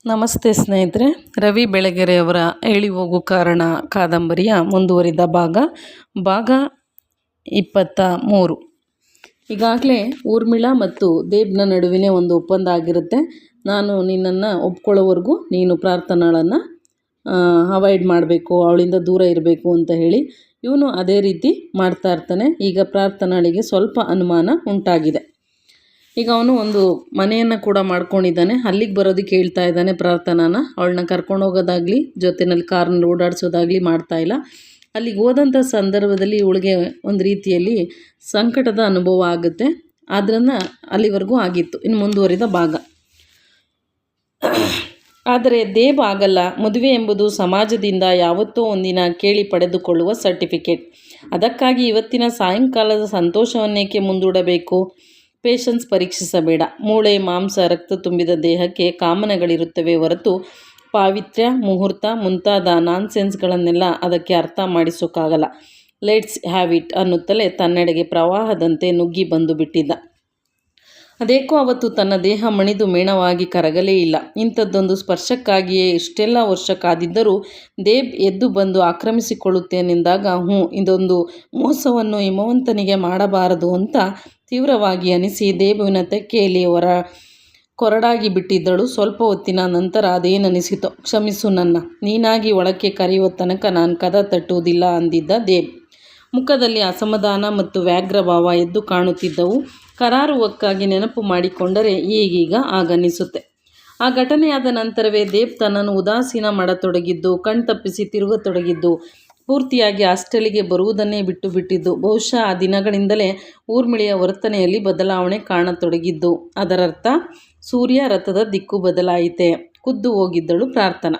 ನಮಸ್ತೆ ಸ್ನೇಹಿತರೆ. ರವಿ ಬೆಳಗೆರೆಯವರ ಹೇಳಿ ಹೋಗು ಕಾರಣ ಕಾದಂಬರಿಯ ಮುಂದುವರಿದ ಭಾಗ 23. ಈಗಾಗಲೇ ಊರ್ಮಿಳಾ ಮತ್ತು ದೇಬ್ನ ನಡುವಿನ ಒಂದು ಒಪ್ಪಂದ ಆಗಿರುತ್ತೆ. ನಾನು ನಿನ್ನನ್ನು ಒಪ್ಕೊಳ್ಳೋವರೆಗೂ ನೀನು ಪ್ರಾರ್ಥನಾಳನ್ನು ಅವಾಯ್ಡ್ ಮಾಡಬೇಕು, ಅವಳಿಂದ ದೂರ ಇರಬೇಕು ಅಂತ ಹೇಳಿ ಇವನು ಅದೇ ರೀತಿ ಮಾಡ್ತಾ ಇರ್ತಾನೆ. ಈಗ ಪ್ರಾರ್ಥನಾಳಿಗೆ ಸ್ವಲ್ಪ ಅನುಮಾನ ಉಂಟಾಗಿದೆ. ಈಗ ಅವನು ಒಂದು ಮನೆಯನ್ನು ಕೂಡ ಮಾಡ್ಕೊಂಡಿದ್ದಾನೆ. ಅಲ್ಲಿಗೆ ಬರೋದಕ್ಕೆ ಹೇಳ್ತಾ ಇದ್ದಾನೆ ಪ್ರಾರ್ಥನಾನ. ಅವಳನ್ನ ಕರ್ಕೊಂಡು ಹೋಗೋದಾಗಲಿ ಜೊತೆಯಲ್ಲಿ ಕಾರ್ನಲ್ಲಿ ಓಡಾಡಿಸೋದಾಗಲಿ ಮಾಡ್ತಾಯಿಲ್ಲ. ಅಲ್ಲಿಗೆ ಹೋದಂಥ ಸಂದರ್ಭದಲ್ಲಿ ಇವಳಿಗೆ ಒಂದು ರೀತಿಯಲ್ಲಿ ಸಂಕಟದ ಅನುಭವ ಆಗುತ್ತೆ. ಅದನ್ನು ಅಲ್ಲಿವರೆಗೂ ಆಗಿತ್ತು. ಇನ್ನು ಮುಂದುವರಿದ ಭಾಗ. ಆದರೆ ದೇಬ್ ಆಗಲ್ಲ. ಮದುವೆ ಎಂಬುದು ಸಮಾಜದಿಂದ ಯಾವತ್ತೋ ಒಂದಿನ ಕೇಳಿ ಪಡೆದುಕೊಳ್ಳುವ ಸರ್ಟಿಫಿಕೇಟ್. ಅದಕ್ಕಾಗಿ ಇವತ್ತಿನ ಸಾಯಂಕಾಲದ ಸಂತೋಷವನ್ನೇಕೆ ಮುಂದೂಡಬೇಕು? ಪೇಷನ್ಸ್ ಪರೀಕ್ಷಿಸಬೇಡ. ಮೂಳೆ, ಮಾಂಸ, ರಕ್ತ ತುಂಬಿದ ದೇಹಕ್ಕೆ ಕಾಮನೆಗಳಿರುತ್ತವೆ ಹೊರತು ಪಾವಿತ್ರ್ಯ, ಮುಹೂರ್ತ ಮುಂತಾದ ನಾನ್ಸೆನ್ಸ್ಗಳನ್ನೆಲ್ಲ ಅದಕ್ಕೆ ಅರ್ಥ ಮಾಡಿಸೋಕ್ಕಾಗಲ್ಲ. ಲೆಟ್ಸ್ ಹ್ಯಾವ್ ಇಟ್ ಅನ್ನುತ್ತಲೇ ತನ್ನೆಡೆಗೆ ಪ್ರವಾಹದಂತೆ ನುಗ್ಗಿ ಬಂದು ಬಿಟ್ಟಿದ್ದ. ಅದೇಕೋ ಅವತ್ತು ತನ್ನ ದೇಹ ಮಣಿದು ಮೇಣವಾಗಿ ಕರಗಲೇ ಇಲ್ಲ. ಇಂಥದ್ದೊಂದು ಸ್ಪರ್ಶಕ್ಕಾಗಿಯೇ ಇಷ್ಟೆಲ್ಲ ವರ್ಷ ಕಾದಿದ್ದರೂ ದೇಬ್ ಎದ್ದು ಬಂದು ಆಕ್ರಮಿಸಿಕೊಳ್ಳುತ್ತೇನೆಂದಾಗ ಇದೊಂದು ಮೋಸವನ್ನು ಹಿಮವಂತನಿಗೆ ಮಾಡಬಾರದು ಅಂತ ತೀವ್ರವಾಗಿ ಅನಿಸಿ ದೇಬುವಿನ ತೆಕ್ಕೆಯಲ್ಲಿ ಕೊರಡಾಗಿ ಬಿಟ್ಟಿದ್ದಳು. ಸ್ವಲ್ಪ ಹೊತ್ತಿನ ನಂತರ ಅದೇನನಿಸಿತೋ, ಕ್ಷಮಿಸು ನನ್ನ, ನೀನಾಗಿ ಒಳಕ್ಕೆ ಕರೆಯುವ ತನಕ ನಾನು ಕದ ತಟ್ಟುವುದಿಲ್ಲ ಅಂದಿದ್ದ ದೇಬ್. ಮುಖದಲ್ಲಿ ಅಸಮಾಧಾನ ಮತ್ತು ವ್ಯಾಘ್ರಭಾವ ಎದ್ದು ಕಾಣುತ್ತಿದ್ದವು. ಕರಾರುವಕ್ಕಾಗಿ ನೆನಪು ಮಾಡಿಕೊಂಡರೆ ಈಗೀಗ ಆಗನ್ನಿಸುತ್ತೆ. ಆ ಘಟನೆಯಾದ ನಂತರವೇ ದೇಬ್ ತನ್ನನ್ನು ಉದಾಸೀನ ಮಾಡತೊಡಗಿದ್ದು, ಕಣ್ತಪ್ಪಿಸಿ ತಿರುಗತೊಡಗಿದ್ದು, ಪೂರ್ತಿಯಾಗಿ ಹಾಸ್ಟೆಲಿಗೆ ಬರುವುದನ್ನೇ ಬಿಟ್ಟು ಬಿಟ್ಟಿದ್ದು. ಬಹುಶಃ ಆ ದಿನಗಳಿಂದಲೇ ಊರ್ಮಿಳೆಯ ವರ್ತನೆಯಲ್ಲಿ ಬದಲಾವಣೆ ಕಾಣತೊಡಗಿದ್ದು. ಅದರರ್ಥ ಸೂರ್ಯ ರಥದ ದಿಕ್ಕು ಬದಲಾಯಿತೆ. ಖುದ್ದು ಹೋಗಿದ್ದಳು ಪ್ರಾರ್ಥನಾ.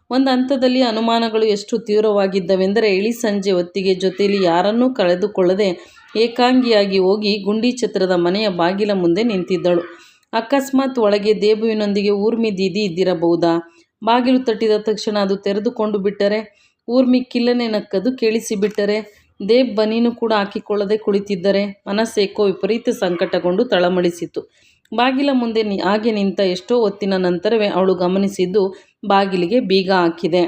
ಒಂದು ಹಂತದಲ್ಲಿ ಅನುಮಾನಗಳು ಎಷ್ಟು ತೀವ್ರವಾಗಿದ್ದವೆಂದರೆ ಇಳಿ ಸಂಜೆ ಹೊತ್ತಿಗೆ ಜೊತೆಯಲ್ಲಿ ಯಾರನ್ನೂ ಕಳೆದುಕೊಳ್ಳದೆ ಏಕಾಂಗಿಯಾಗಿ ಹೋಗಿ ಗುಂಡಿ ಛತ್ರದ ಮನೆಯ ಬಾಗಿಲ ಮುಂದೆ ನಿಂತಿದ್ದಳು. ಅಕಸ್ಮಾತ್ ಒಳಗೆ ದೇಬುವಿನೊಂದಿಗೆ ಊರ್ಮಿ ದೀದಿ ಇದ್ದಿರಬಹುದಾ? ಬಾಗಿಲು ತಟ್ಟಿದ ತಕ್ಷಣ ಅದು ತೆರೆದುಕೊಂಡು ಬಿಟ್ಟರೆ, ಊರ್ಮಿ ಕಿಲ್ಲನೆ ನಕ್ಕದು ಕೇಳಿಸಿಬಿಟ್ಟರೆ, ದೇಬ್ ಬನೀನು ಕೂಡ ಹಾಕಿಕೊಳ್ಳದೆ ಕುಳಿತಿದ್ದರೆ, ಮನಸ್ಸೇಕೋ ವಿಪರೀತ ಸಂಕಟಗೊಂಡು ತಳಮಳಿಸಿತು. ಬಾಗಿಲ ಮುಂದೆ ಹಾಗೆ ನಿಂತ ಎಷ್ಟೋ ಹೊತ್ತಿನ ನಂತರವೇ ಅವಳು ಗಮನಿಸಿದ್ದು ಬಾಗಿಲಿಗೆ ಬೀಗ ಹಾಕಿದೆ.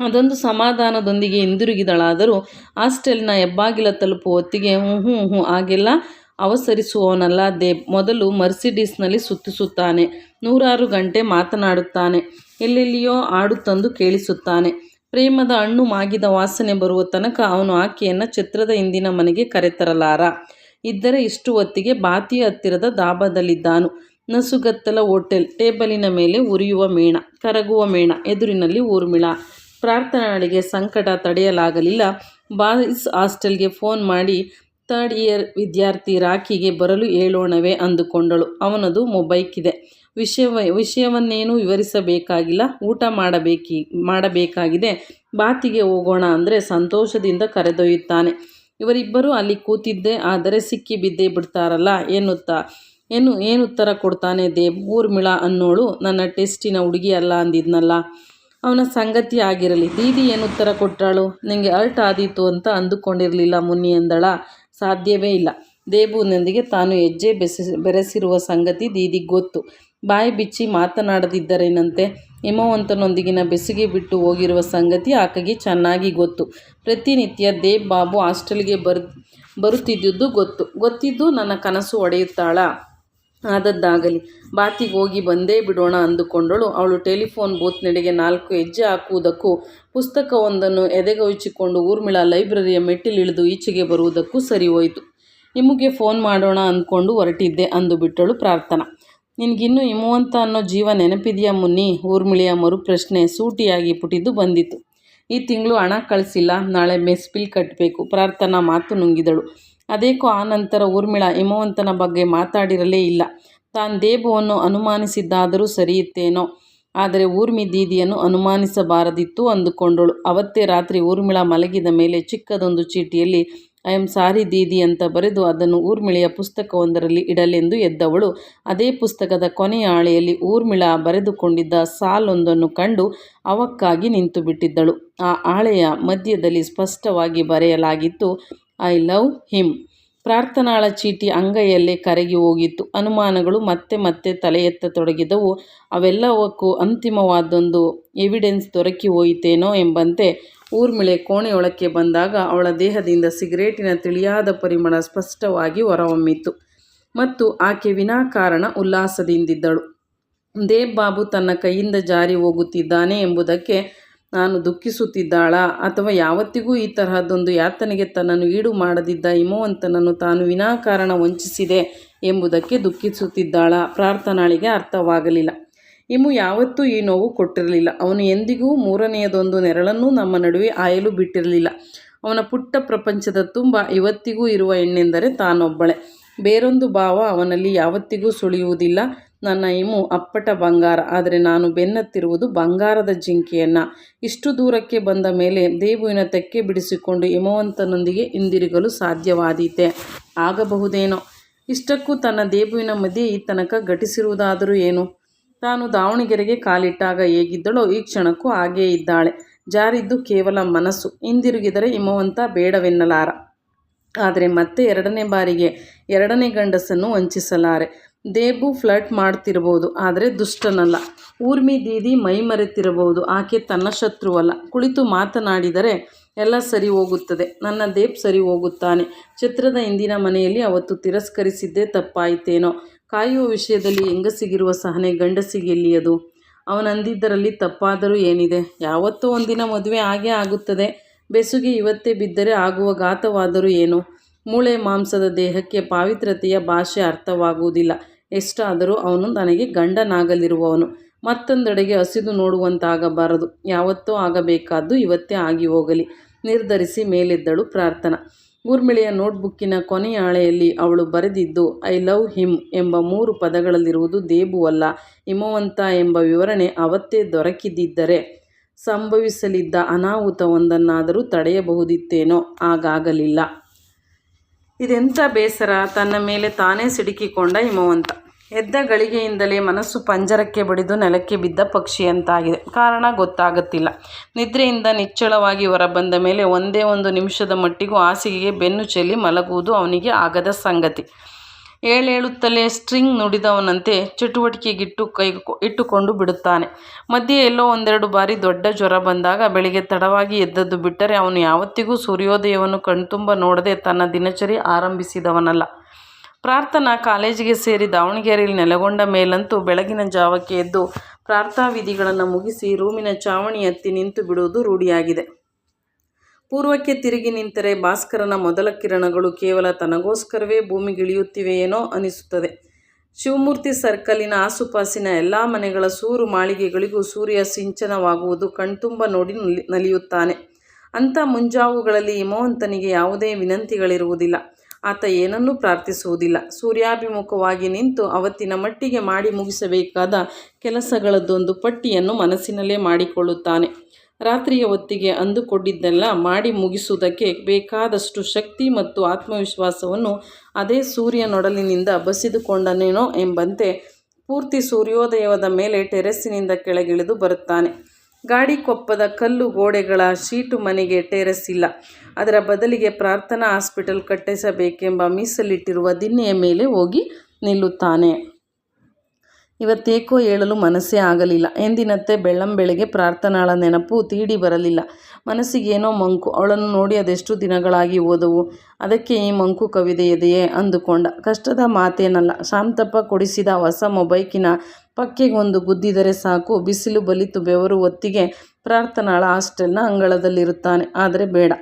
ಅದೊಂದು ಸಮಾಧಾನದೊಂದಿಗೆ ಹಿಂದಿರುಗಿದಳಾದರೂ ಹಾಸ್ಟೆಲ್ನ ಹೆಬ್ಬಾಗಿಲ ತಲುಪುವ ಹೊತ್ತಿಗೆ ಹಾಗೆಲ್ಲ ಅವಸರಿಸುವವನಲ್ಲ ದೇಬ್. ಮೊದಲು ಮರ್ಸಿಡೀಸ್ನಲ್ಲಿ ಸುತ್ತಾನೆ, 100 ಗಂಟೆ ಮಾತನಾಡುತ್ತಾನೆ, ಎಲ್ಲೆಲ್ಲಿಯೋ ಹಾಡು ತಂದು ಕೇಳಿಸುತ್ತಾನೆ. ಪ್ರೇಮದ ಹಣ್ಣು ಮಾಗಿದ ವಾಸನೆ ಬರುವ ತನಕ ಅವನು ಆಕೆಯನ್ನು ಛತ್ರದ ಹಿಂದಿನ ಮನೆಗೆ ಕರೆತರಲಾರ. ಇದ್ದರೆ ಇಷ್ಟು ಹೊತ್ತಿಗೆ ಬಾತಿಯ ಹತ್ತಿರದ ದಾಬಾದಲ್ಲಿದ್ದಾನು. ನಸುಗತ್ತಲ ಹೋಟೆಲ್. ಟೇಬಲಿನ ಮೇಲೆ ಉರಿಯುವ ಮೇಣ, ಕರಗುವ ಮೇಣ, ಎದುರಿನಲ್ಲಿ ಊರ್ಮಿಳಾ. ಪ್ರಾರ್ಥನಾಳಿಗೆ ಸಂಕಟ ತಡೆಯಲಾಗಲಿಲ್ಲ. ಬಾಯ್ಸ್ ಹಾಸ್ಟೆಲ್ಗೆ ಫೋನ್ ಮಾಡಿ 3rd ಇಯರ್ ವಿದ್ಯಾರ್ಥಿ ರಾಕಿಗೆ ಬರಲು ಹೇಳೋಣವೇ ಅಂದುಕೊಂಡಳು. ಅವನದು ಮೊಬೈಕಿದೆ. ವಿಷಯವನ್ನೇನು ವಿವರಿಸಬೇಕಾಗಿಲ್ಲ. ಊಟ ಮಾಡಬೇಕಾಗಿದೆ. ಬಾತಿಗೆ ಹೋಗೋಣ ಅಂದರೆ ಸಂತೋಷದಿಂದ ಕರೆದೊಯ್ಯುತ್ತಾನೆ. ಇವರಿಬ್ಬರೂ ಅಲ್ಲಿ ಕೂತಿದ್ದೆ ಆದರೆ ಸಿಕ್ಕಿ ಬಿದ್ದೇ ಬಿಡ್ತಾರಲ್ಲ ಏನುತ್ತರ ಕೊಡ್ತಾನೆ ದೇಬ್. ಊರ್ಮಿಳಾ ಅನ್ನೋಳು ನನ್ನ ಟೆಸ್ಟಿನ ಹುಡುಗಿ ಅಲ್ಲ ಅಂದಿದ್ನಲ್ಲ, ಅವನ ಸಂಗತಿ ಆಗಿರಲಿ. ದೀದಿ ಏನುತ್ತರ ಕೊಟ್ಟಾಳು? ನನಗೆ ಹರ್ಟ್ ಆದೀತು ಅಂತ ಅಂದುಕೊಂಡಿರಲಿಲ್ಲ ಮುನ್ನಿ ಎಂದಳ. ಸಾಧ್ಯವೇ ಇಲ್ಲ. ದೇಬುವಿನೊಂದಿಗೆ ತಾನು ಹೆಜ್ಜೆ ಬೆರೆಸಿರುವ ಸಂಗತಿ ದೀದಿಗೆ ಗೊತ್ತು. ಬಾಯಿ ಬಿಚ್ಚಿ ಮಾತನಾಡದಿದ್ದರೇನಂತೆ. ಹಿಮವಂತನೊಂದಿಗಿನ ಬೆಸುಗೆ ಬಿಟ್ಟು ಹೋಗಿರುವ ಸಂಗತಿ ಆಕೆಗೆ ಚೆನ್ನಾಗಿ ಗೊತ್ತು. ಪ್ರತಿನಿತ್ಯ ದೇಬ್ ಬಾಬು ಹಾಸ್ಟೆಲ್ಗೆ ಬರುತ್ತಿದ್ದುದು ಗೊತ್ತಿದ್ದು ನನ್ನ ಕನಸು ಒಡೆಯುತ್ತಾಳ. ಆದದ್ದಾಗಲಿ, ಬಾತಿಗೆ ಹೋಗಿ ಬಂದೇ ಬಿಡೋಣ ಅಂದುಕೊಂಡಳು. ಅವಳು ಟೆಲಿಫೋನ್ ಬೂತ್ನೆಡೆಗೆ 4 ಹೆಜ್ಜೆ ಹಾಕುವುದಕ್ಕೂ ಪುಸ್ತಕವೊಂದನ್ನು ಎದೆಗವಚಿಕೊಂಡು ಊರ್ಮಿಳಾ ಲೈಬ್ರರಿಯ ಮೆಟ್ಟಿಲಿಳಿದು ಈಚೆಗೆ ಬರುವುದಕ್ಕೂ ಸರಿ ಹೋಯಿತು. ನಿಮಗೆ ಫೋನ್ ಮಾಡೋಣ ಅಂದ್ಕೊಂಡು ಹೊರಟಿದ್ದೆ ಅಂದುಬಿಟ್ಟಳು ಪ್ರಾರ್ಥನಾ. ನಿನಗಿನ್ನೂ ಹಿಮವಂತ ಅನ್ನೋ ಜೀವ ನೆನಪಿದೆಯಾ ಮುನ್ನಿ? ಊರ್ಮಿಳೆಯ ಮರುಪ್ರಶ್ನೆ ಸೂಟಿಯಾಗಿ ಪುಟಿದು ಬಂದಿತು. ಈ ತಿಂಗಳು ಹಣ ಕಳಿಸಿಲ್ಲ, ನಾಳೆ ಮೆಸ್ ಬಿಲ್ ಕಟ್ಟಬೇಕು. ಪ್ರಾರ್ಥನಾ ಮಾತು ನುಂಗಿದಳು. ಅದೇಕೋ ಆ ನಂತರ ಊರ್ಮಿಳಾ ಹಿಮವಂತನ ಬಗ್ಗೆ ಮಾತಾಡಿರಲೇ ಇಲ್ಲ. ತಾನು ದೇಬುವನ್ನು ಅನುಮಾನಿಸಿದ್ದಾದರೂ ಸರಿಯಿತ್ತೇನೋ, ಆದರೆ ಊರ್ಮಿ ದೀದಿಯನ್ನು ಅನುಮಾನಿಸಬಾರದಿತ್ತು ಅಂದುಕೊಂಡಳು. ಅವತ್ತೇ ರಾತ್ರಿ ಊರ್ಮಿಳಾ ಮಲಗಿದ ಮೇಲೆ ಚಿಕ್ಕದೊಂದು ಚೀಟಿಯಲ್ಲಿ ಐ ಆಮ್ ಸಾರಿ ದೀದಿ ಅಂತ ಬರೆದು ಅದನ್ನು ಊರ್ಮಿಳೆಯ ಪುಸ್ತಕವೊಂದರಲ್ಲಿ ಇಡಲೆಂದು ಎದ್ದವಳು ಅದೇ ಪುಸ್ತಕದ ಕೊನೆಯ ಹಾಳೆಯಲ್ಲಿ ಊರ್ಮಿಳಾ ಬರೆದುಕೊಂಡಿದ್ದ ಸಾಲೊಂದನ್ನು ಕಂಡು ಅವಕ್ಕಾಗಿ ನಿಂತು ಬಿಟ್ಟಿದ್ದಳು. ಆ ಹಾಳೆಯ ಮಧ್ಯದಲ್ಲಿ ಸ್ಪಷ್ಟವಾಗಿ ಬರೆಯಲಾಗಿತ್ತು, ಐ ಲವ್ ಹಿಮ್. ಪ್ರಾರ್ಥನಾಳ ಚೀಟಿ ಅಂಗೈಯಲ್ಲೇ ಕರಗಿ ಹೋಗಿತ್ತು. ಅನುಮಾನಗಳು ಮತ್ತೆ ಮತ್ತೆ ತಲೆ ಎತ್ತತೊಡಗಿದವು. ಅವೆಲ್ಲವಕ್ಕೂ ಅಂತಿಮವಾದೊಂದು ಎವಿಡೆನ್ಸ್ ದೊರಕಿ ಹೋಯಿತೇನೋ ಎಂಬಂತೆ ಊರ್ಮಿಳೆ ಕೋಣೆಯೊಳಕ್ಕೆ ಬಂದಾಗ ಅವಳ ದೇಹದಿಂದ ಸಿಗರೇಟಿನ ತಿಳಿಯಾದ ಪರಿಮಳ ಸ್ಪಷ್ಟವಾಗಿ ಹೊರಹೊಮ್ಮಿತು ಮತ್ತು ಆಕೆ ವಿನಾಕಾರಣ ಉಲ್ಲಾಸದಿಂದಿದ್ದಳು. ದೇವ್ ಬಾಬು ತನ್ನ ಕೈಯಿಂದ ಜಾರಿ ಹೋಗುತ್ತಿದ್ದಾನೆ ಎಂಬುದಕ್ಕೆ ನಾನು ದುಃಖಿಸುತ್ತಿದ್ದಾಳಾ, ಅಥವಾ ಯಾವತ್ತಿಗೂ ಈ ತರಹದೊಂದು ಯಾತನೆಗೆ ತನ್ನನ್ನು ಈಡು ಮಾಡದಿದ್ದ ಹಿಮವಂತನನ್ನು ತಾನು ವಿನಾಕಾರಣ ವಂಚಿಸಿದೆ ಎಂಬುದಕ್ಕೆ ದುಃಖಿಸುತ್ತಿದ್ದಾಳಾ? ಪ್ರಾರ್ಥನಾಳಿಗೆ ಅರ್ಥವಾಗಲಿಲ್ಲ. ಹಿಮು ಯಾವತ್ತೂ ಈ ನೋವು ಕೊಟ್ಟಿರಲಿಲ್ಲ. ಅವನು ಎಂದಿಗೂ ಮೂರನೆಯದೊಂದು ನೆರಳನ್ನೂ ನಮ್ಮ ನಡುವೆ ಹಾಯಲು ಬಿಟ್ಟಿರಲಿಲ್ಲ. ಅವನ ಪುಟ್ಟ ಪ್ರಪಂಚದ ತುಂಬ ಇವತ್ತಿಗೂ ಇರುವ ಹೆಣ್ಣೆಂದರೆ ತಾನೊಬ್ಬಳೆ. ಬೇರೊಂದು ಭಾವ ಅವನಲ್ಲಿ ಯಾವತ್ತಿಗೂ ಸುಳಿಯುವುದಿಲ್ಲ. ನನ್ನ ಹಿಮು ಅಪ್ಪಟ ಬಂಗಾರ, ಆದರೆ ನಾನು ಬೆನ್ನತ್ತಿರುವುದು ಬಂಗಾರದ ಜಿಂಕೆಯನ್ನು. ಇಷ್ಟು ದೂರಕ್ಕೆ ಬಂದ ಮೇಲೆ ದೇವುವಿನ ತೆಕ್ಕೆ ಬಿಡಿಸಿಕೊಂಡು ಹಿಮವಂತನೊಂದಿಗೆ ಹಿಂದಿರುಗಲು ಸಾಧ್ಯವಾದೀತೆ? ಆಗಬಹುದೇನೋ. ಇಷ್ಟಕ್ಕೂ ತನ್ನ ದೇಬುವಿನ ಮಧ್ಯೆ ಈ ತನಕ ಘಟಿಸಿರುವುದಾದರೂ ಏನು? ತಾನು ದಾವಣಗೆರೆಗೆ ಕಾಲಿಟ್ಟಾಗ ಹೇಗಿದ್ದಳೋ ಈ ಕ್ಷಣಕ್ಕೂ ಹಾಗೇ ಇದ್ದಾಳೆ. ಜಾರಿದ್ದು ಕೇವಲ ಮನಸ್ಸು. ಹಿಂದಿರುಗಿದರೆ ಹಿಮವಂತ ಬೇಡವೆನ್ನಲಾರ. ಆದರೆ ಮತ್ತೆ ಎರಡನೇ ಬಾರಿಗೆ ಎರಡನೇ ಗಂಡಸನ್ನು ವಂಚಿಸಲಾರೆ. ದೇಬು ಫ್ಲರ್ಟ್ ಮಾಡ್ತಿರಬಹುದು, ಆದರೆ ದುಷ್ಟನಲ್ಲ. ಊರ್ಮಿ ದೀದಿ ಮೈಮರೆತಿರಬಹುದು, ಆಕೆ ತನ್ನ ಶತ್ರುವಲ್ಲ. ಕುಳಿತು ಮಾತನಾಡಿದರೆ ಎಲ್ಲ ಸರಿ ಹೋಗುತ್ತದೆ. ನನ್ನ ದೇಬ್ ಸರಿ ಹೋಗುತ್ತಾನೆ. ಛತ್ರದ ಹಿಂದಿನ ಮನೆಯಲ್ಲಿ ಅವತ್ತು ತಿರಸ್ಕರಿಸಿದ್ದೇ ತಪ್ಪಾಯಿತೇನೋ. ಕಾಯುವ ವಿಷಯದಲ್ಲಿ ಹೆಂಗಸಿಗಿರುವ ಸಹನೆ ಗಂಡಸಿಗೆಲ್ಲಿಯದು? ಅವನಂದಿದ್ದರಲ್ಲಿ ತಪ್ಪಾದರೂ ಏನಿದೆ? ಯಾವತ್ತೋ ಒಂದಿನ ಮದುವೆ ಆಗೇ ಆಗುತ್ತದೆ. ಬೆಸುಗೆ ಇವತ್ತೇ ಬಿದ್ದರೆ ಆಗುವ ಘಾತವಾದರೂ ಏನು? ಮೂಳೆ ಮಾಂಸದ ದೇಹಕ್ಕೆ ಪಾವಿತ್ರತೆಯ ಭಾಷೆ ಅರ್ಥವಾಗುವುದಿಲ್ಲ. ಎಷ್ಟಾದರೂ ಅವನು ನನಗೆ ಗಂಡನಾಗಲಿರುವವನು. ಮತ್ತೊಂದೆಡೆಗೆ ಹಸಿದು ನೋಡುವಂತಾಗಬಾರದು. ಯಾವತ್ತೋ ಆಗಬೇಕಾದ್ದು ಇವತ್ತೇ ಆಗಿ ಹೋಗಲಿ ನಿರ್ಧರಿಸಿ ಮೇಲೆದ್ದಳು ಪ್ರಾರ್ಥನಾ. ಊರ್ಮಿಳೆಯ ನೋಟ್ಬುಕ್ಕಿನ ಕೊನೆಯ ಹಾಳೆಯಲ್ಲಿ ಅವಳು ಬರೆದಿದ್ದು ಐ ಲವ್ ಹಿಮ್ ಎಂಬ 3 ಪದಗಳಲ್ಲಿರುವುದು ದೇಬುವಲ್ಲ, ಹಿಮವಂತ ಎಂಬ ವಿವರಣೆ ಅವತ್ತೇ ದೊರಕಿದ್ದಿದ್ದರೆ ಸಂಭವಿಸಲಿದ್ದ ಅನಾಹುತವೊಂದನ್ನಾದರೂ ತಡೆಯಬಹುದಿತ್ತೇನೋ. ಹಾಗಾಗಲಿಲ್ಲ. ಇದೆಂಥ ಬೇಸರ! ತನ್ನ ಮೇಲೆ ತಾನೇ ಸಿಡುಕಿಕೊಂಡ ಹಿಮವಂತ. ಎದ್ದ ಗಳಿಗೆಯಿಂದಲೇ ಮನಸ್ಸು ಪಂಜರಕ್ಕೆ ಬಡಿದು ನೆಲಕ್ಕೆ ಬಿದ್ದ ಪಕ್ಷಿಯಂತಾಗಿದೆ. ಕಾರಣ ಗೊತ್ತಾಗುತ್ತಿಲ್ಲ. ನಿದ್ರೆಯಿಂದ ನಿಚ್ಚಳವಾಗಿ ಹೊರಬಂದ ಮೇಲೆ ಒಂದೇ ಒಂದು ನಿಮಿಷದ ಮಟ್ಟಿಗೂ ಹಾಸಿಗೆಗೆ ಬೆನ್ನು ಚೆಲ್ಲಿ ಮಲಗುವುದು ಅವನಿಗೆ ಆಗದ ಸಂಗತಿ. ಏಳೇಳುತ್ತಲೇ ಸ್ಟ್ರಿಂಗ್ ನುಡಿದವನಂತೆ ಇಟ್ಟುಕೊಂಡು ಬಿಡುತ್ತಾನೆ. ಮಧ್ಯೆ ಎಲ್ಲೋ ಒಂದೆರಡು ಬಾರಿ ದೊಡ್ಡ ಜ್ವರ ಬಂದಾಗ ಬೆಳಿಗ್ಗೆ ತಡವಾಗಿ ಎದ್ದದ್ದು ಬಿಟ್ಟರೆ ಅವನು ಯಾವತ್ತಿಗೂ ಸೂರ್ಯೋದಯವನ್ನು ಕಣ್ತುಂಬ ನೋಡದೆ ತನ್ನ ದಿನಚರಿ ಆರಂಭಿಸಿದವನಲ್ಲ. ಪ್ರಾರ್ಥನಾ ಕಾಲೇಜಿಗೆ ಸೇರಿ ದಾವಣಗೆರೆಯಲ್ಲಿ ನೆಲೆಗೊಂಡ ಮೇಲಂತೂ ಬೆಳಗಿನ ಜಾವಕ್ಕೆ ಎದ್ದು ಪ್ರಾರ್ಥಾವಿಧಿಗಳನ್ನು ಮುಗಿಸಿ ರೂಮಿನ ಚಾವಣಿ ಹತ್ತಿ ನಿಂತು ಬಿಡುವುದು ರೂಢಿಯಾಗಿದೆ. ಪೂರ್ವಕ್ಕೆ ತಿರುಗಿ ನಿಂತರೆ ಭಾಸ್ಕರನ ಮೊದಲ ಕಿರಣಗಳು ಕೇವಲ ತನಗೋಸ್ಕರವೇ ಭೂಮಿಗಿಳಿಯುತ್ತಿವೆಯೇನೋ ಅನಿಸುತ್ತದೆ. ಶಿವಮೂರ್ತಿ ಸರ್ಕಲಿನ ಆಸುಪಾಸಿನ ಎಲ್ಲ ಮನೆಗಳ ಸೂರು ಮಾಳಿಗೆಗಳಿಗೂ ಸೂರ್ಯ ಸಿಂಚನವಾಗುವುದು ಕಣ್ತುಂಬ ನೋಡಿ ನಲಿಯುತ್ತಾನೆ. ಅಂಥ ಮುಂಜಾವುಗಳಲ್ಲಿ ಹಿಮವಂತನಿಗೆ ಯಾವುದೇ ವಿನಂತಿಗಳಿರುವುದಿಲ್ಲ. ಆತ ಏನನ್ನೂ ಪ್ರಾರ್ಥಿಸುವುದಿಲ್ಲ. ಸೂರ್ಯಾಭಿಮುಖವಾಗಿ ನಿಂತು ಅವತ್ತಿನ ಮಟ್ಟಿಗೆ ಮಾಡಿ ಮುಗಿಸಬೇಕಾದ ಕೆಲಸಗಳದ್ದೊಂದು ಪಟ್ಟಿಯನ್ನು ಮನಸ್ಸಿನಲ್ಲೇ ಮಾಡಿಕೊಳ್ಳುತ್ತಾನೆ. ರಾತ್ರಿಯ ಹೊತ್ತಿಗೆ ಅಂದುಕೊಂಡಿದ್ದೆಲ್ಲ ಮಾಡಿ ಮುಗಿಸುವುದಕ್ಕೆ ಬೇಕಾದಷ್ಟು ಶಕ್ತಿ ಮತ್ತು ಆತ್ಮವಿಶ್ವಾಸವನ್ನು ಅದೇ ಸೂರ್ಯನೊಡಲಿನಿಂದ ಬಸಿದುಕೊಂಡನೇನೋ ಎಂಬಂತೆ ಪೂರ್ತಿ ಸೂರ್ಯೋದಯದ ಮೇಲೆ ಟೆರೆಸ್ಸಿನಿಂದ ಕೆಳಗಿಳಿದು ಬರುತ್ತಾನೆ. ಗಾಡಿಕೊಪ್ಪದ ಕಲ್ಲು ಗೋಡೆಗಳ ಶೀಟು ಮನೆಗೆ ಟೆರೆಸ್ ಇಲ್ಲ. ಅದರ ಬದಲಿಗೆ ಪ್ರಾರ್ಥನಾ ಹಾಸ್ಪಿಟಲ್ ಕಟ್ಟಿಸಬೇಕೆಂಬ ಮೀಸಲಿಟ್ಟಿರುವ ದಿಣ್ಣೆಯ ಮೇಲೆ ಹೋಗಿ ನಿಲ್ಲುತ್ತಾನೆ. ಇವತ್ತೇಕೋ ಹೇಳಲು ಮನಸ್ಸೇ ಆಗಲಿಲ್ಲ. ಎಂದಿನಂತೆ ಬೆಳ್ಳಂಬೆಳಗ್ಗೆ ಪ್ರಾರ್ಥನಾಳ ನೆನಪು ತೀಡಿ ಬರಲಿಲ್ಲ. ಮನಸ್ಸಿಗೇನೋ ಮಂಕು. ಅವಳನ್ನು ನೋಡಿ ಅದೆಷ್ಟು ದಿನಗಳಾಗಿ ಹೋದವು, ಅದಕ್ಕೆ ಈ ಮಂಕು ಕವಿದೆಯದೆಯೇ ಅಂದುಕೊಂಡ. ಕಷ್ಟದ ಮಾತೇನಲ್ಲ. ಶಾಂತಪ್ಪ ಕೊಡಿಸಿದ ಹೊಸ ಮೊಬೈಕಿನ ಪಕ್ಕೆಗೊಂದು ಗುದ್ದಿದರೆ ಸಾಕು, ಬಿಸಿಲು ಬಲಿತು ಬೆವರು ಹೊತ್ತಿಗೆ ಪ್ರಾರ್ಥನಾಳ ಹಾಸ್ಟೆಲ್ನ ಅಂಗಳದಲ್ಲಿರುತ್ತಾನೆ. ಆದರೆ ಬೇಡ,